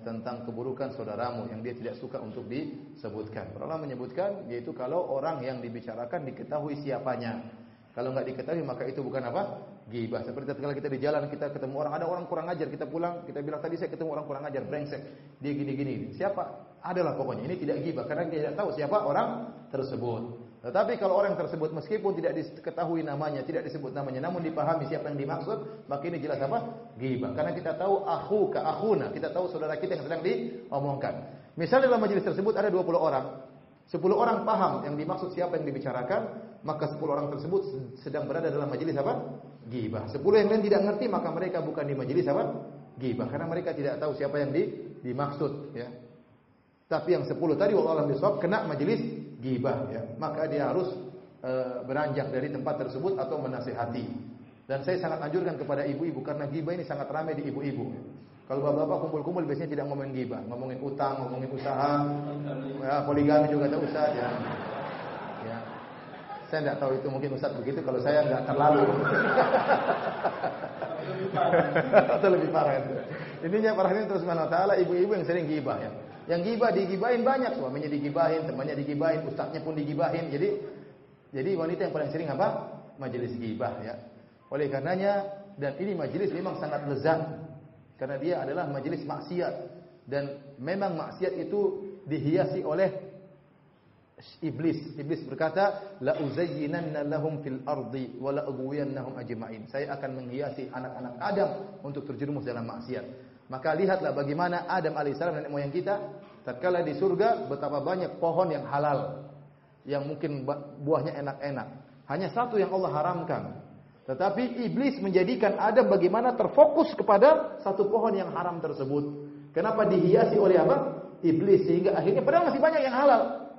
[SPEAKER 2] tentang keburukan saudaramu yang dia tidak suka untuk disebutkan. Para ulama menyebutkan yaitu kalau orang yang dibicarakan diketahui siapanya. Kalau enggak diketahui maka itu bukan apa? Ghibah. Seperti ketika kita di jalan, kita ketemu orang, ada orang kurang ajar, kita pulang, kita bilang tadi saya ketemu orang kurang ajar, brengsek. Dia gini-gini. Siapa? Adalah pokoknya. Ini tidak ghibah karena dia tidak tahu siapa orang tersebut. Tetapi kalau orang tersebut meskipun tidak diketahui namanya, tidak disebut namanya, namun dipahami siapa yang dimaksud, maka ini jelas apa? Ghibah. Karena kita tahu akhuka akhuna, kita tahu saudara kita yang sedang diomongkan. Misalnya dalam majelis tersebut ada 20 orang. 10 orang paham yang dimaksud siapa yang dibicarakan, maka 10 orang tersebut sedang berada dalam majelis apa? Ghibah. 10 yang lain tidak ngerti, maka mereka bukan di majelis apa? Ghibah. Karena mereka tidak tahu siapa yang dimaksud ya. Tapi yang 10 tadi wallahu a'lam bishawab kena majelis ghibah ya. Maka dia harus beranjak dari tempat tersebut atau menasihati. Dan saya sangat anjurkan kepada ibu-ibu karena ghibah ini sangat ramai di ibu-ibu. Kalau bapak-bapak kumpul-kumpul biasanya tidak ngomongin ghibah, ngomongin utang, ngomongin usaha, ya, poligami juga ada Ustaz ya. Ya. Saya tidak tahu itu mungkin Ustaz begitu, kalau saya enggak terlalu. Atau lebih parah itu. Intinya para hadirin terus subhanahu wa taala, ibu-ibu yang sering ghibah ya. Yang ghibah digibahin banyak, suaminya digibahin, temannya digibahin, ustaznya pun digibahin. Jadi wanita yang paling sering apa? Majelis ghibah ya. Oleh karenanya, dan ini majelis memang sangat lezat karena dia adalah majelis maksiat, dan memang maksiat itu dihiasi oleh iblis. Iblis berkata, la uzayyinanna lahum fil ardi wa la ughwiyannahum ajma'in. Saya akan menghiasi anak-anak Adam untuk terjerumus dalam maksiat. Maka lihatlah bagaimana Adam alaihissalam, nenek moyang kita, tatkala di surga betapa banyak pohon yang halal, yang mungkin buahnya enak-enak. Hanya satu yang Allah haramkan. Tetapi iblis menjadikan Adam bagaimana terfokus kepada satu pohon yang haram tersebut. Kenapa dihiasi oleh apa? Iblis, sehingga akhirnya padahal masih banyak yang halal.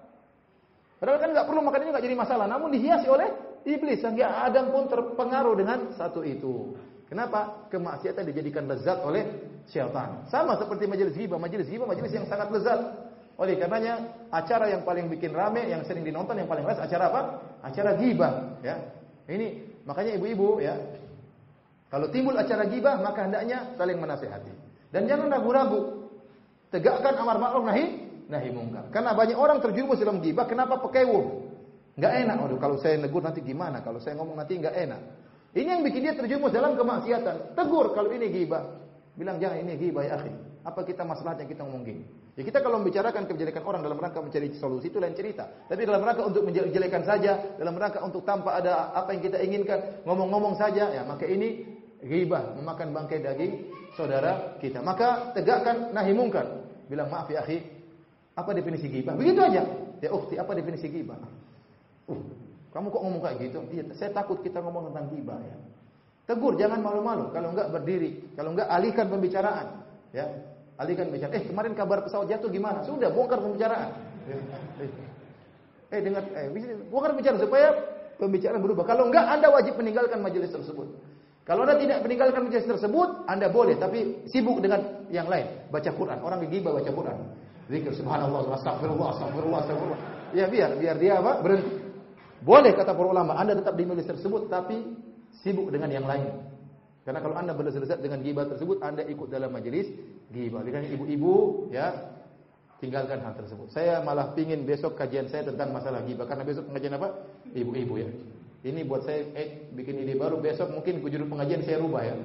[SPEAKER 2] Padahal kan enggak perlu makan ini, enggak jadi masalah, namun dihiasi oleh iblis sehingga Adam pun terpengaruh dengan satu itu. Kenapa? Kemaksiatan dijadikan lezat oleh syaitan. Sama seperti majelis ghibah majelis yang sangat lezat. Oleh karenanya acara yang paling bikin rame, yang sering dinonton, yang paling keras acara apa? Acara ghibah, ya. Ini makanya ibu-ibu ya, kalau timbul acara ghibah maka hendaknya saling menasihati. Dan jangan ragu-ragu. Tegakkan amar ma'ruf nahi mungkar. Karena banyak orang terjerumus dalam ghibah, kenapa pekewuh? Enggak enak. Waduh, kalau saya negur nanti gimana? Kalau saya ngomong nanti enggak enak. Ini yang bikin dia terjerumus dalam kemaksiatan. Tegur kalau ini ghibah. Bilang jangan ini ghibah ya akhi. Apa kita masalahnya kita ngomong gini? Ya kita kalau membicarakan kejelekan orang dalam rangka mencari solusi itu lain cerita. Tapi dalam rangka untuk menjelekan saja, dalam rangka untuk tanpa ada apa yang kita inginkan, ngomong-ngomong saja, ya maka ini ghibah, memakan bangkai daging saudara kita. Maka tegakkan nahi mungkar. Bilang maaf ya akhi, apa definisi ghibah? Begitu aja. Ya ukhti, apa definisi ghibah? Kamu kok ngomong kayak gitu? Iya, saya takut kita ngomong tentang ghibah ya. Tegur, jangan malu-malu. Kalau enggak berdiri, kalau enggak alihkan pembicaraan. Ya, alihkan pembicaraan. Kemarin kabar pesawat jatuh gimana? Sudah bongkar pembicaraan. Bongkar pembicaraan supaya pembicaraan berubah. Kalau enggak, Anda wajib meninggalkan majelis tersebut. Kalau Anda tidak meninggalkan majelis tersebut, Anda boleh, tapi sibuk dengan yang lain. Baca Quran. Orang ghibah baca Quran. Zikir subhanallah, astagfirullah. Ya biar dia apa? Berhenti. Boleh kata para ulama, Anda tetap di majelis tersebut tapi sibuk dengan yang lain. Karena kalau Anda berlezat dengan ghibah tersebut, Anda ikut dalam majelis ghibah. Dengan ibu-ibu ya, tinggalkan hal tersebut. Saya malah pingin besok kajian saya tentang masalah ghibah, karena besok pengajian apa? Ibu-ibu ya. Ini buat saya bikin ide baru, besok mungkin judul pengajian saya rubah ya.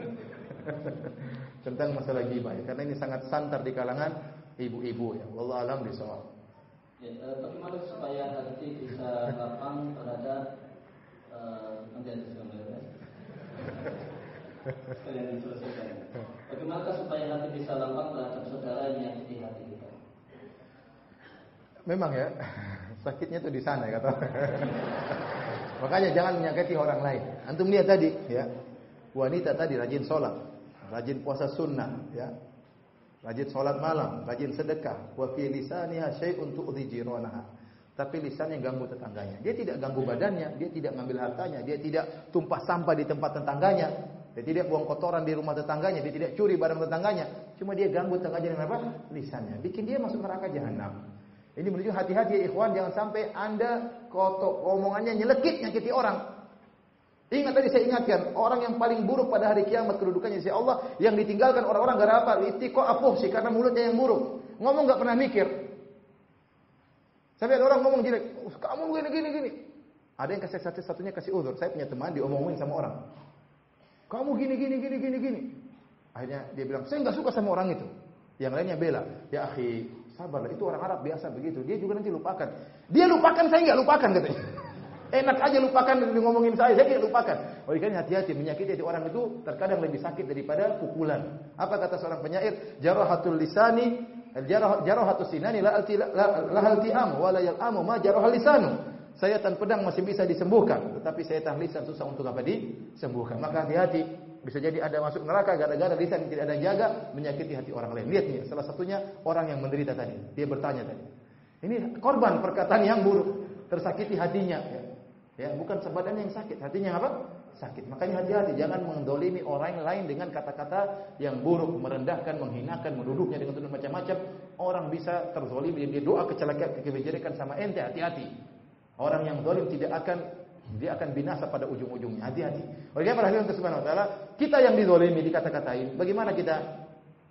[SPEAKER 2] Tentang masalah ghibah ya. Karena ini sangat santer di kalangan ibu-ibu ya. Wallahu a'lam bishawab.
[SPEAKER 3] Ya, bagaimana supaya hati bisa lapang terhadap nanti ada sebenarnya sekalian diselesaikan. Bagaimana supaya hati bisa lapang terhadap saudara yang menyakiti hati kita?
[SPEAKER 2] Memang ya, sakitnya tuh di sana kata. Makanya jangan menyakiti orang lain. Antum lihat tadi ya, wanita tadi rajin sholat, rajin puasa sunnah ya, rajin sholat malam, rajin sedekah. Wa fi lisaniha syai'un tu'dhi jiranaha. Tapi lisannya ganggu tetangganya. Dia tidak ganggu badannya, dia tidak ngambil hartanya, dia tidak tumpah sampah di tempat tetangganya, dia tidak buang kotoran di rumah tetangganya, dia tidak curi barang tetangganya. Cuma dia ganggu tetangganya dengan apa? Lisannya. Bikin dia masuk neraka jahanam. Ini menunjukkan hati-hati ya ikhwan, jangan sampai Anda omongannya nyelekit nyakiti orang. Ingat tadi saya ingatkan, orang yang paling buruk pada hari kiamat kedudukannya di sisi Allah, yang ditinggalkan orang-orang gara apa? Itiqa'afuh sih, karena mulutnya yang buruk. Ngomong enggak pernah mikir. Sampai ada orang ngomong jelek, kamu gini. Ada yang kasih satu-satunya kasih uzur. Saya punya teman diomongin sama orang. Kamu gini. Akhirnya dia bilang, saya enggak suka sama orang itu. Yang lainnya bela. Ya akhi, sabarlah, itu orang Arab biasa begitu. Dia juga nanti lupakan. Dia lupakan, saya enggak lupakan katanya. Enak aja lupakan ngomongin saya tidak lupakan. Oleh karena hati-hati, menyakiti orang itu terkadang lebih sakit daripada pukulan. Apa kata seorang penyair? Jarahatul lisani, jarahatus sinani la alti'am wa la yal'amu ma jarahal lisanu. Sayatan pedang masih bisa disembuhkan, tetapi sayatan lisan susah untuk apa disembuhkan. Maka hati-hati, bisa jadi Anda masuk neraka gara-gara lisan yang tidak ada jaga, menyakiti hati orang lain. Lihat nih, salah satunya orang yang menderita tadi. Dia bertanya tadi. Ini korban perkataan yang buruk, tersakiti hatinya ya, bukan sebadannya yang sakit, hatinya apa? Sakit. Makanya hati-hati, jangan mendolimi orang lain dengan kata-kata yang buruk, merendahkan, menghinakan, menduduknya dengan tuduhan macam-macam. Orang bisa terzolimi, dia doa kecelakaan, kejelekan sama ente, hati-hati. Orang yang zalim dia akan binasa pada ujung-ujungnya. Hati-hati. Oleh karena Allah Subhanahu wa taala, kita yang dizalimi, dikata-katain, bagaimana kita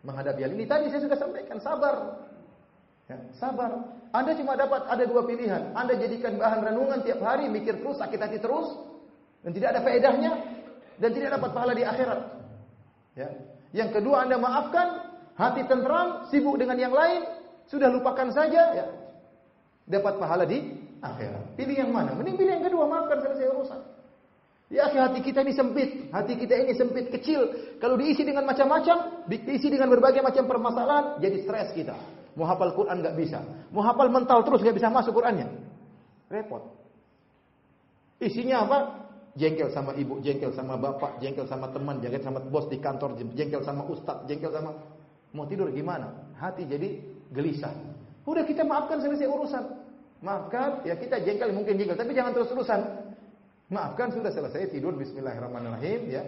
[SPEAKER 2] menghadapi hal ini? Tadi saya sudah sampaikan, sabar. Ya, sabar. Anda cuma ada dua pilihan. Anda jadikan bahan renungan tiap hari, mikir terus, sakit hati terus, dan tidak ada faedahnya, dan tidak dapat pahala di akhirat. Ya. Yang kedua, Anda maafkan, hati tenteram, sibuk dengan yang lain, sudah lupakan saja, ya, dapat pahala di akhirat. Pilih yang mana? Mending pilih yang kedua, maafkan, selesai urusan. Ya, hati kita ini sempit, kecil. Kalau diisi dengan macam-macam, diisi dengan berbagai macam permasalahan, jadi stres kita. Mau hafal Quran nggak bisa, mau hafal mental terus nggak bisa masuk Qurannya, repot. Isinya apa? Jengkel sama ibu, jengkel sama bapak, jengkel sama teman, jengkel sama bos di kantor, jengkel sama ustadz, jengkel sama, mau tidur gimana? Hati jadi gelisah. Udah kita maafkan, selesai urusan. Maafkan, ya kita jengkel mungkin jengkel, tapi jangan terus-terusan. Maafkan, sudah selesai, tidur, bismillahirrahmanirrahim, ya.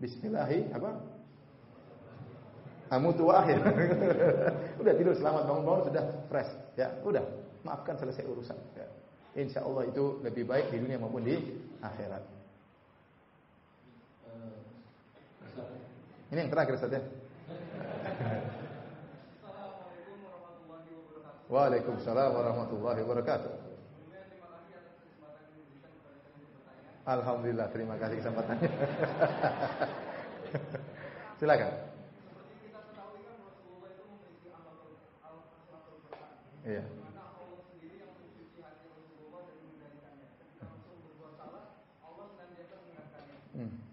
[SPEAKER 2] Bismillahirrahmanirrahim. Amutu wa akhir. Udah tidur selamat, bangun-bangun sudah fresh. Ya, udah, maafkan, selesai urusan. Ya. Insya Allah itu lebih baik di dunia maupun di akhirat. Ini yang terakhir Ustaz ya. Waalaikumsalam warahmatullahi wabarakatuh. Alhamdulillah, terima kasih kesempatannya. Silakan. Iya.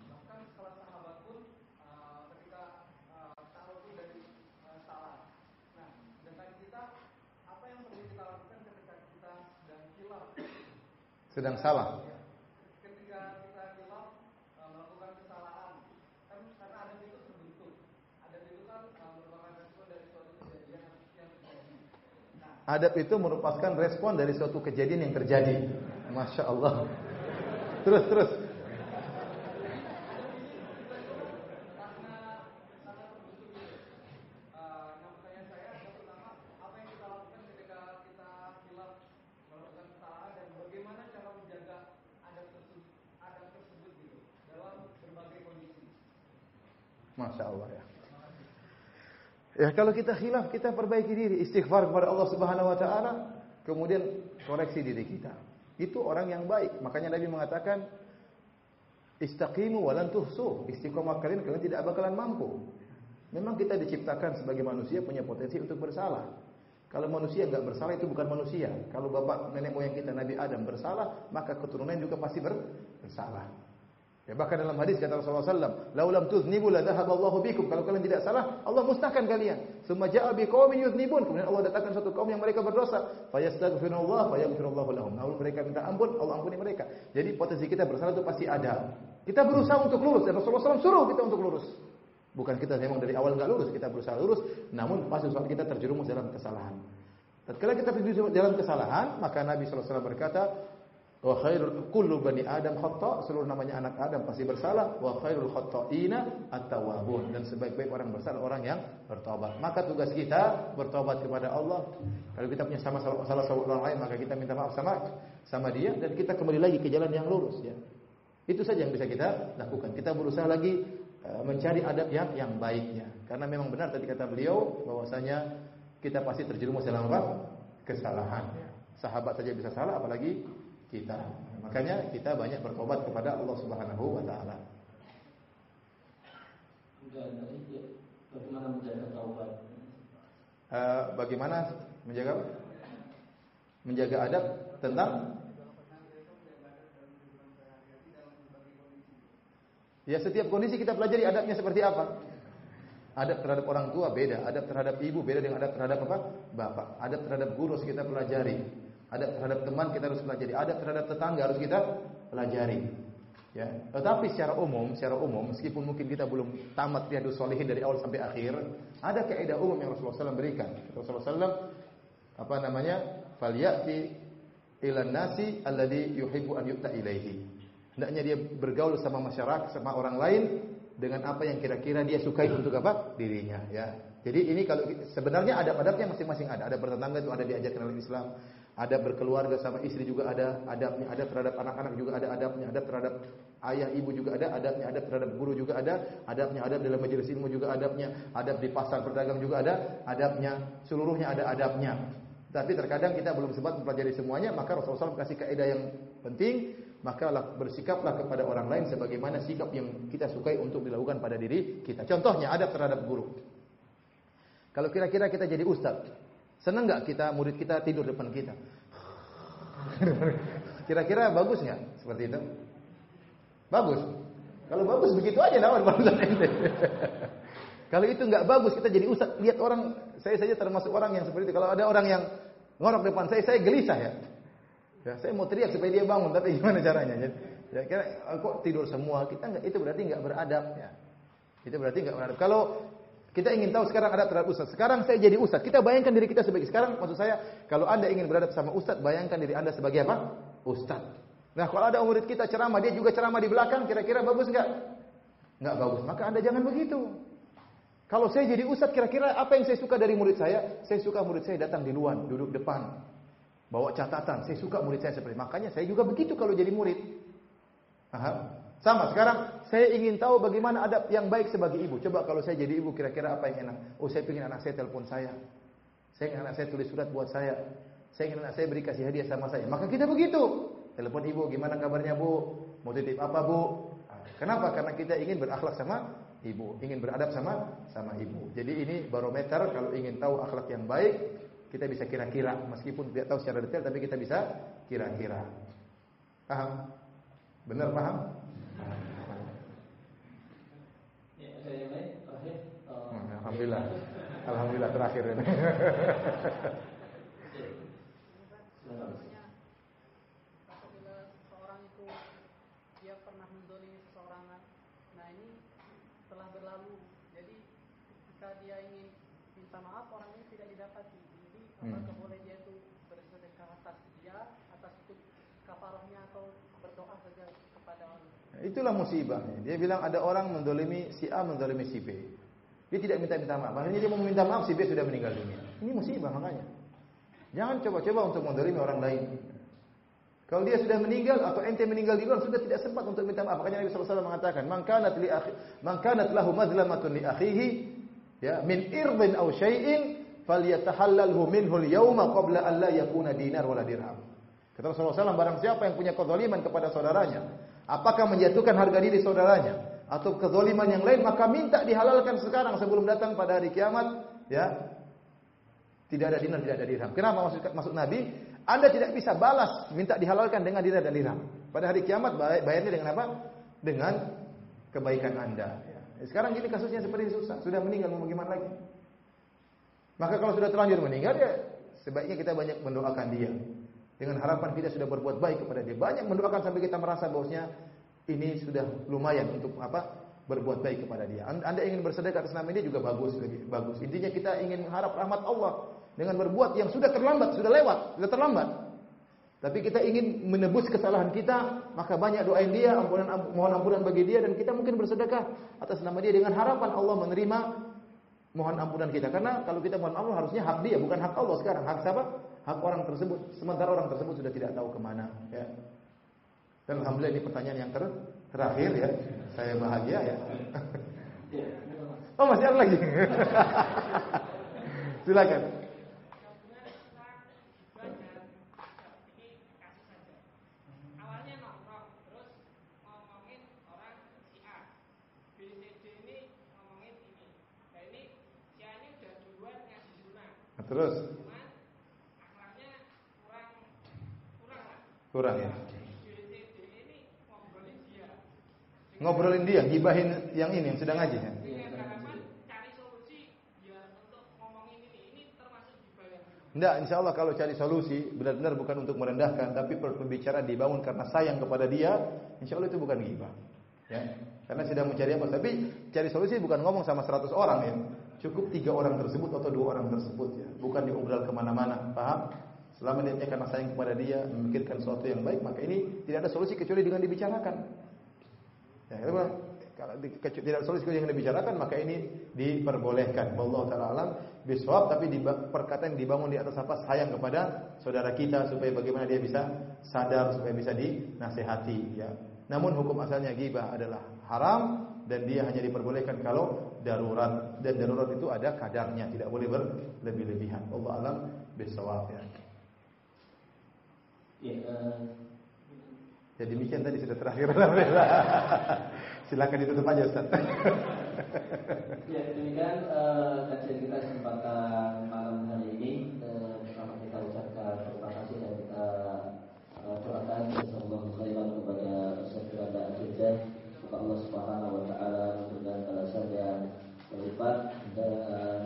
[SPEAKER 5] Bahkan setelah sahabat pun ketika tahu dari salah. Nah, dengan kita apa yang perlu kita lakukan ketika kita sedang khilaf?
[SPEAKER 2] Sedang salah.
[SPEAKER 5] Ketika kita khilaf melakukan kesalahan, kan karena adab itu terbentuk. Adab itu kan merupakan respon dari suatu kejadian yang terjadi.
[SPEAKER 2] Adab itu merupakan respon dari suatu kejadian yang terjadi. Masya Allah. Terus. Masya Allah ya. Ya kalau kita khilaf, kita perbaiki diri, istighfar kepada Allah Subhanahu Wa Taala, kemudian koreksi diri kita. Itu orang yang baik. Makanya Nabi mengatakan, istaqimu walan tuhsu. Istiqomah kalian tidak bakalan mampu. Memang kita diciptakan sebagai manusia punya potensi untuk bersalah. Kalau manusia enggak bersalah itu bukan manusia. Kalau bapak nenek moyang kita Nabi Adam bersalah, maka keturunan juga pasti bersalah. Ya, bahkan dalam hadis kata Rasulullah SAW, "Laulam tuznibu la dhahaballahu bikum." Kalau kalian tidak salah, Allah musnahkan kalian. Summa ja'a biqaumin yuznibun. Kemudian Allah datangkan suatu kaum yang mereka berdosa. Fayastaghfirullah fayaghfirullahu lahum. Lalu mereka minta ampun, Allah ampuni mereka. Jadi potensi kita bersalah itu pasti ada. Kita berusaha untuk lurus. Dan Rasulullah SAW suruh kita untuk lurus. Bukan kita memang dari awal enggak lurus, kita berusaha lurus, namun pasti suatu kita terjerumus dalam kesalahan. Tatkala kita terjerumus dalam kesalahan, maka Nabi SAW berkata, wa khairul kullu bani Adam khata', seluruh namanya anak Adam pasti bersalah, wa khairul khata'ina at-tawwabun, dan sebaik-baik orang bersalah orang yang bertobat. Maka tugas kita bertobat kepada Allah. Kalau kita punya salah orang lain, maka kita minta maaf sama dia dan kita kembali lagi ke jalan yang lurus ya. Itu saja yang bisa kita lakukan. Kita berusaha lagi mencari adab yang baiknya. Karena memang benar tadi kata beliau bahwasanya kita pasti terjerumus dalam apa? Kesalahan. Sahabat saja bisa salah apalagi kita. Makanya kita banyak bertobat kepada Allah Subhanahu wa taala.
[SPEAKER 3] Bagaimana menjaga taubat?
[SPEAKER 2] Bagaimana menjaga apa? Menjaga adab tentang ya setiap kondisi kita pelajari adabnya seperti apa. Adab terhadap orang tua beda, adab terhadap ibu beda dengan adab terhadap apa? Bapak. Adab terhadap guru harus kita pelajari. Adab terhadap teman kita harus pelajari. Adab terhadap tetangga harus kita pelajari. Ya. Tetapi secara umum meskipun mungkin kita belum tamat Riyadhus Shalihin dari awal sampai akhir, ada kaidah umum yang Rasulullah SAW berikan. Rasulullah SAW falyati ilan nasi alladhi yuhibbu an yu'ta ilaihi. Hendaknya dia bergaul sama masyarakat, sama orang lain dengan apa yang kira-kira dia sukai untuk apa? Dirinya, ya. Jadi ini kalau sebenarnya adab-adabnya masing-masing ada. Ada bertetangga itu ada diajarkan dalam Islam. Ada berkeluarga sama istri juga ada adabnya. Ada terhadap anak-anak juga ada adabnya. Ada terhadap ayah ibu juga ada adabnya. Ada terhadap guru juga ada adabnya. Adab dalam majelis ilmu juga adabnya. Adab di pasar berdagang juga ada adabnya. Seluruhnya ada adabnya. Tapi terkadang kita belum sempat mempelajari semuanya, maka Rasulullah SAW kasih kaidah yang penting, maka bersikaplah kepada orang lain sebagaimana sikap yang kita sukai untuk dilakukan pada diri kita. Contohnya adab terhadap guru. Kalau kira-kira kita jadi ustaz, senang enggak kita murid kita tidur depan kita? Kira-kira bagus enggak seperti itu? Bagus. Kalau bagus begitu aja namanya ustaz ente. Kalau itu enggak bagus kita jadi ustaz, lihat orang, saya saja termasuk orang yang seperti itu. Kalau ada orang yang ngorok depan saya gelisah ya. Ya, saya mau teriak supaya dia bangun, tapi gimana caranya? Ya, kira kok tidur semua? Kita enggak, itu berarti enggak beradab ya. Itu berarti enggak beradab. Kalau kita ingin tahu sekarang adab terhadap ustaz. Sekarang saya jadi ustaz. Kita bayangkan diri kita sebagai sekarang, maksud saya, kalau Anda ingin beradab sama ustaz, bayangkan diri Anda sebagai apa? Ustaz. Nah, kalau ada murid kita ceramah, dia juga ceramah di belakang, kira-kira bagus enggak? Enggak bagus. Maka Anda jangan begitu. Kalau saya jadi ustaz, kira-kira apa yang saya suka dari murid saya? Saya suka murid saya datang duluan, duduk depan, bawa catatan. Saya suka murid saya seperti. Makanya saya juga begitu kalau jadi murid. Paham? Sama, sekarang saya ingin tahu bagaimana adab yang baik sebagai ibu. Coba kalau saya jadi ibu, kira-kira apa yang enak? Oh, saya ingin anak saya telepon saya. Saya ingin anak saya tulis surat buat saya. Saya ingin anak saya beri kasih hadiah sama saya. Maka kita begitu. Telepon ibu, gimana kabarnya bu? Mau titip apa bu? Kenapa? Karena kita ingin berakhlak sama ibu. Ingin beradab sama ibu. Jadi ini barometer kalau ingin tahu akhlak yang baik. Kita bisa kira-kira. Meskipun tidak tahu secara detail, tapi kita bisa kira-kira. Paham? Benar paham?
[SPEAKER 3] Ya, ada yang lain terakhir.
[SPEAKER 2] Alhamdulillah. Alhamdulillah terakhir ini.
[SPEAKER 5] Apabila seseorang itu dia pernah menzalimi seseorang, nah ini telah berlalu. Jadi jika dia ingin minta maaf, orang ini tidak didapati. Jadi apakah boleh dia itu bersedekah atas dia, atas itu kafarahnya, atau berdoa saja kepada Allah?
[SPEAKER 2] Itulah musibahnya. Dia bilang ada orang mendolimi si A, mendolimi si B. Dia tidak minta maaf. Makanya dia mau meminta maaf, si B sudah meninggal dunia. Ini musibah makanya. Jangan coba-coba untuk mendolimi orang lain. Kalau dia sudah meninggal atau ente meninggal di luar, sudah tidak sempat untuk minta maaf. Makanya Nabi SAW mengatakan, man kanat lahu mazlamatun li akhihi, ya, min irdin aw syai'in, falyatahallalhu minhu al-yawma qabla an la yakuna dinar wala dirham. Kata Rasulullah SAW, barang siapa yang punya kezaliman kepada saudaranya, apakah menjatuhkan harga diri saudaranya, atau kezaliman yang lain, maka minta dihalalkan sekarang sebelum datang pada hari kiamat, ya. Tidak ada dinar, tidak ada dirham. Kenapa maksud Nabi? Anda tidak bisa balas minta dihalalkan dengan dinar dan dirham. Pada hari kiamat bayarnya dengan apa? Dengan kebaikan Anda. Ya. Sekarang gini kasusnya seperti susah, sudah meninggal mau bagaimana lagi? Maka kalau sudah terlanjur meninggal, ya sebaiknya kita banyak mendoakan dia. Dengan harapan kita sudah berbuat baik kepada dia. Banyak mendoakan sampai kita merasa bahwasanya ini sudah lumayan untuk apa? Berbuat baik kepada dia. Anda ingin bersedekah atas nama dia juga bagus, lebih bagus. Intinya kita ingin harap rahmat Allah dengan berbuat yang sudah terlambat, sudah lewat, sudah terlambat. Tapi kita ingin menebus kesalahan kita, maka banyak doain dia, mohon ampunan bagi dia, dan kita mungkin bersedekah atas nama dia dengan harapan Allah menerima mohon ampunan kita. Karena kalau kita mohon Allah harusnya hak dia, bukan hak Allah sekarang. Hak siapa? Hak orang tersebut. Sementara orang tersebut sudah tidak tahu kemana. Ya. Dan alhamdulillah ini pertanyaan yang terakhir ya. Saya bahagia ya. Oh masih ada lagi. Silakan. Terus kurang ya. Ngobrolin dia, gibahin yang ini yang sedang ngaji ya. Enggak, insya Allah kalau cari solusi benar-benar bukan untuk merendahkan, tapi pembicaraan dibangun karena sayang kepada dia, insya Allah itu bukan ghibah. Ya, karena sedang mencari apa? Tapi cari solusi bukan ngomong sama 100 orang ya. Cukup 3 orang tersebut atau 2 orang tersebut ya. Bukan diobrol kemana-mana, paham? Selama niatnya karena sayang kepada dia, memikirkan sesuatu yang baik, maka ini tidak ada solusi kecuali dengan dibicarakan. Ya, kalau tidak ada solusi yang dibicarakan, maka ini diperbolehkan. Wallahu ta'ala alam bisawab, tapi perkataan yang dibangun di atas apa? Sayang kepada saudara kita supaya bagaimana dia bisa sadar, supaya bisa dinasihati ya. Namun hukum asalnya ghibah adalah haram dan dia hanya diperbolehkan kalau darurat, dan darurat itu ada kadarnya, tidak boleh berlebih-lebihan. Allah alam bisawab ya. Ya demikian tadi sudah terakhir. Silakan ditutup aja Ustaz.
[SPEAKER 3] Ya demikian kajian kita kesempatan malam hari ini. Pertama kita ucapkan terima kasih dan kita doakan semoga khairan kepada Ustaz Firanda Al-Jizah. Semoga Allah Subhanahu wa taala memberikan balasan yang berlipat, dan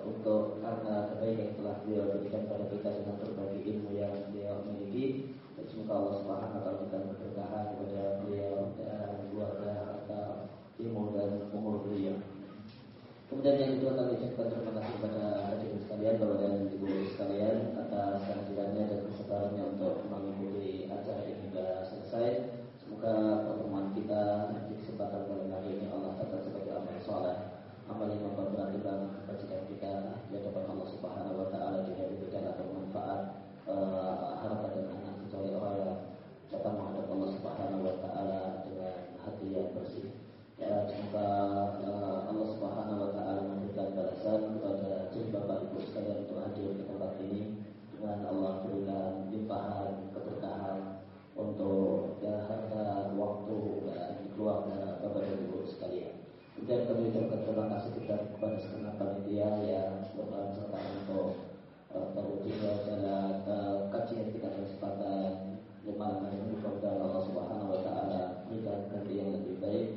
[SPEAKER 3] untuk karena kebaikan yang telah beliau berikan pada kita dengan berbagi ilmu yang beliau miliki. Semoga Allah Subhanahu wa taala memberikan keberkahan kepada beliau dan keluarga serta ilmu dan umur beliau. Kemudian yang kedua kami ucapkan terima kasih kepada hadirin sekalian, Bapak dan Ibu sekalian atas kehadirannya dan kesabarannya untuk mengikuti acara ini hingga selesai. Semoga pertemuan kita di kesempatan kali ini Allah catat sebagai amal soleh, amal yang memperberat kebajikan kita di hadapan Allah Subhanahu wa taala, tidak diberikan atau manfaat harapan dan anak kecuali orang yang datang menghadap Allah Subhanahu wa taala dengan hati yang bersih. Ya, semoga Allah Subhanahu wa taala memberikan balasan kepada Bapak Ibu sekalian untuk hadir ke tempat ini, dengan Allah berikan limpahan keberkahan untuk harta, waktu dan keluarga Bapak dan Ibu sekalian. Kemudian kami ucapkan terima kasih kepada segenap panitia yang berperan serta untuk terwujudnya jalan kajian kita kesempatan malam hari ini. Semoga Allah Subhanahu wa taala berikan ganti yang lebih baik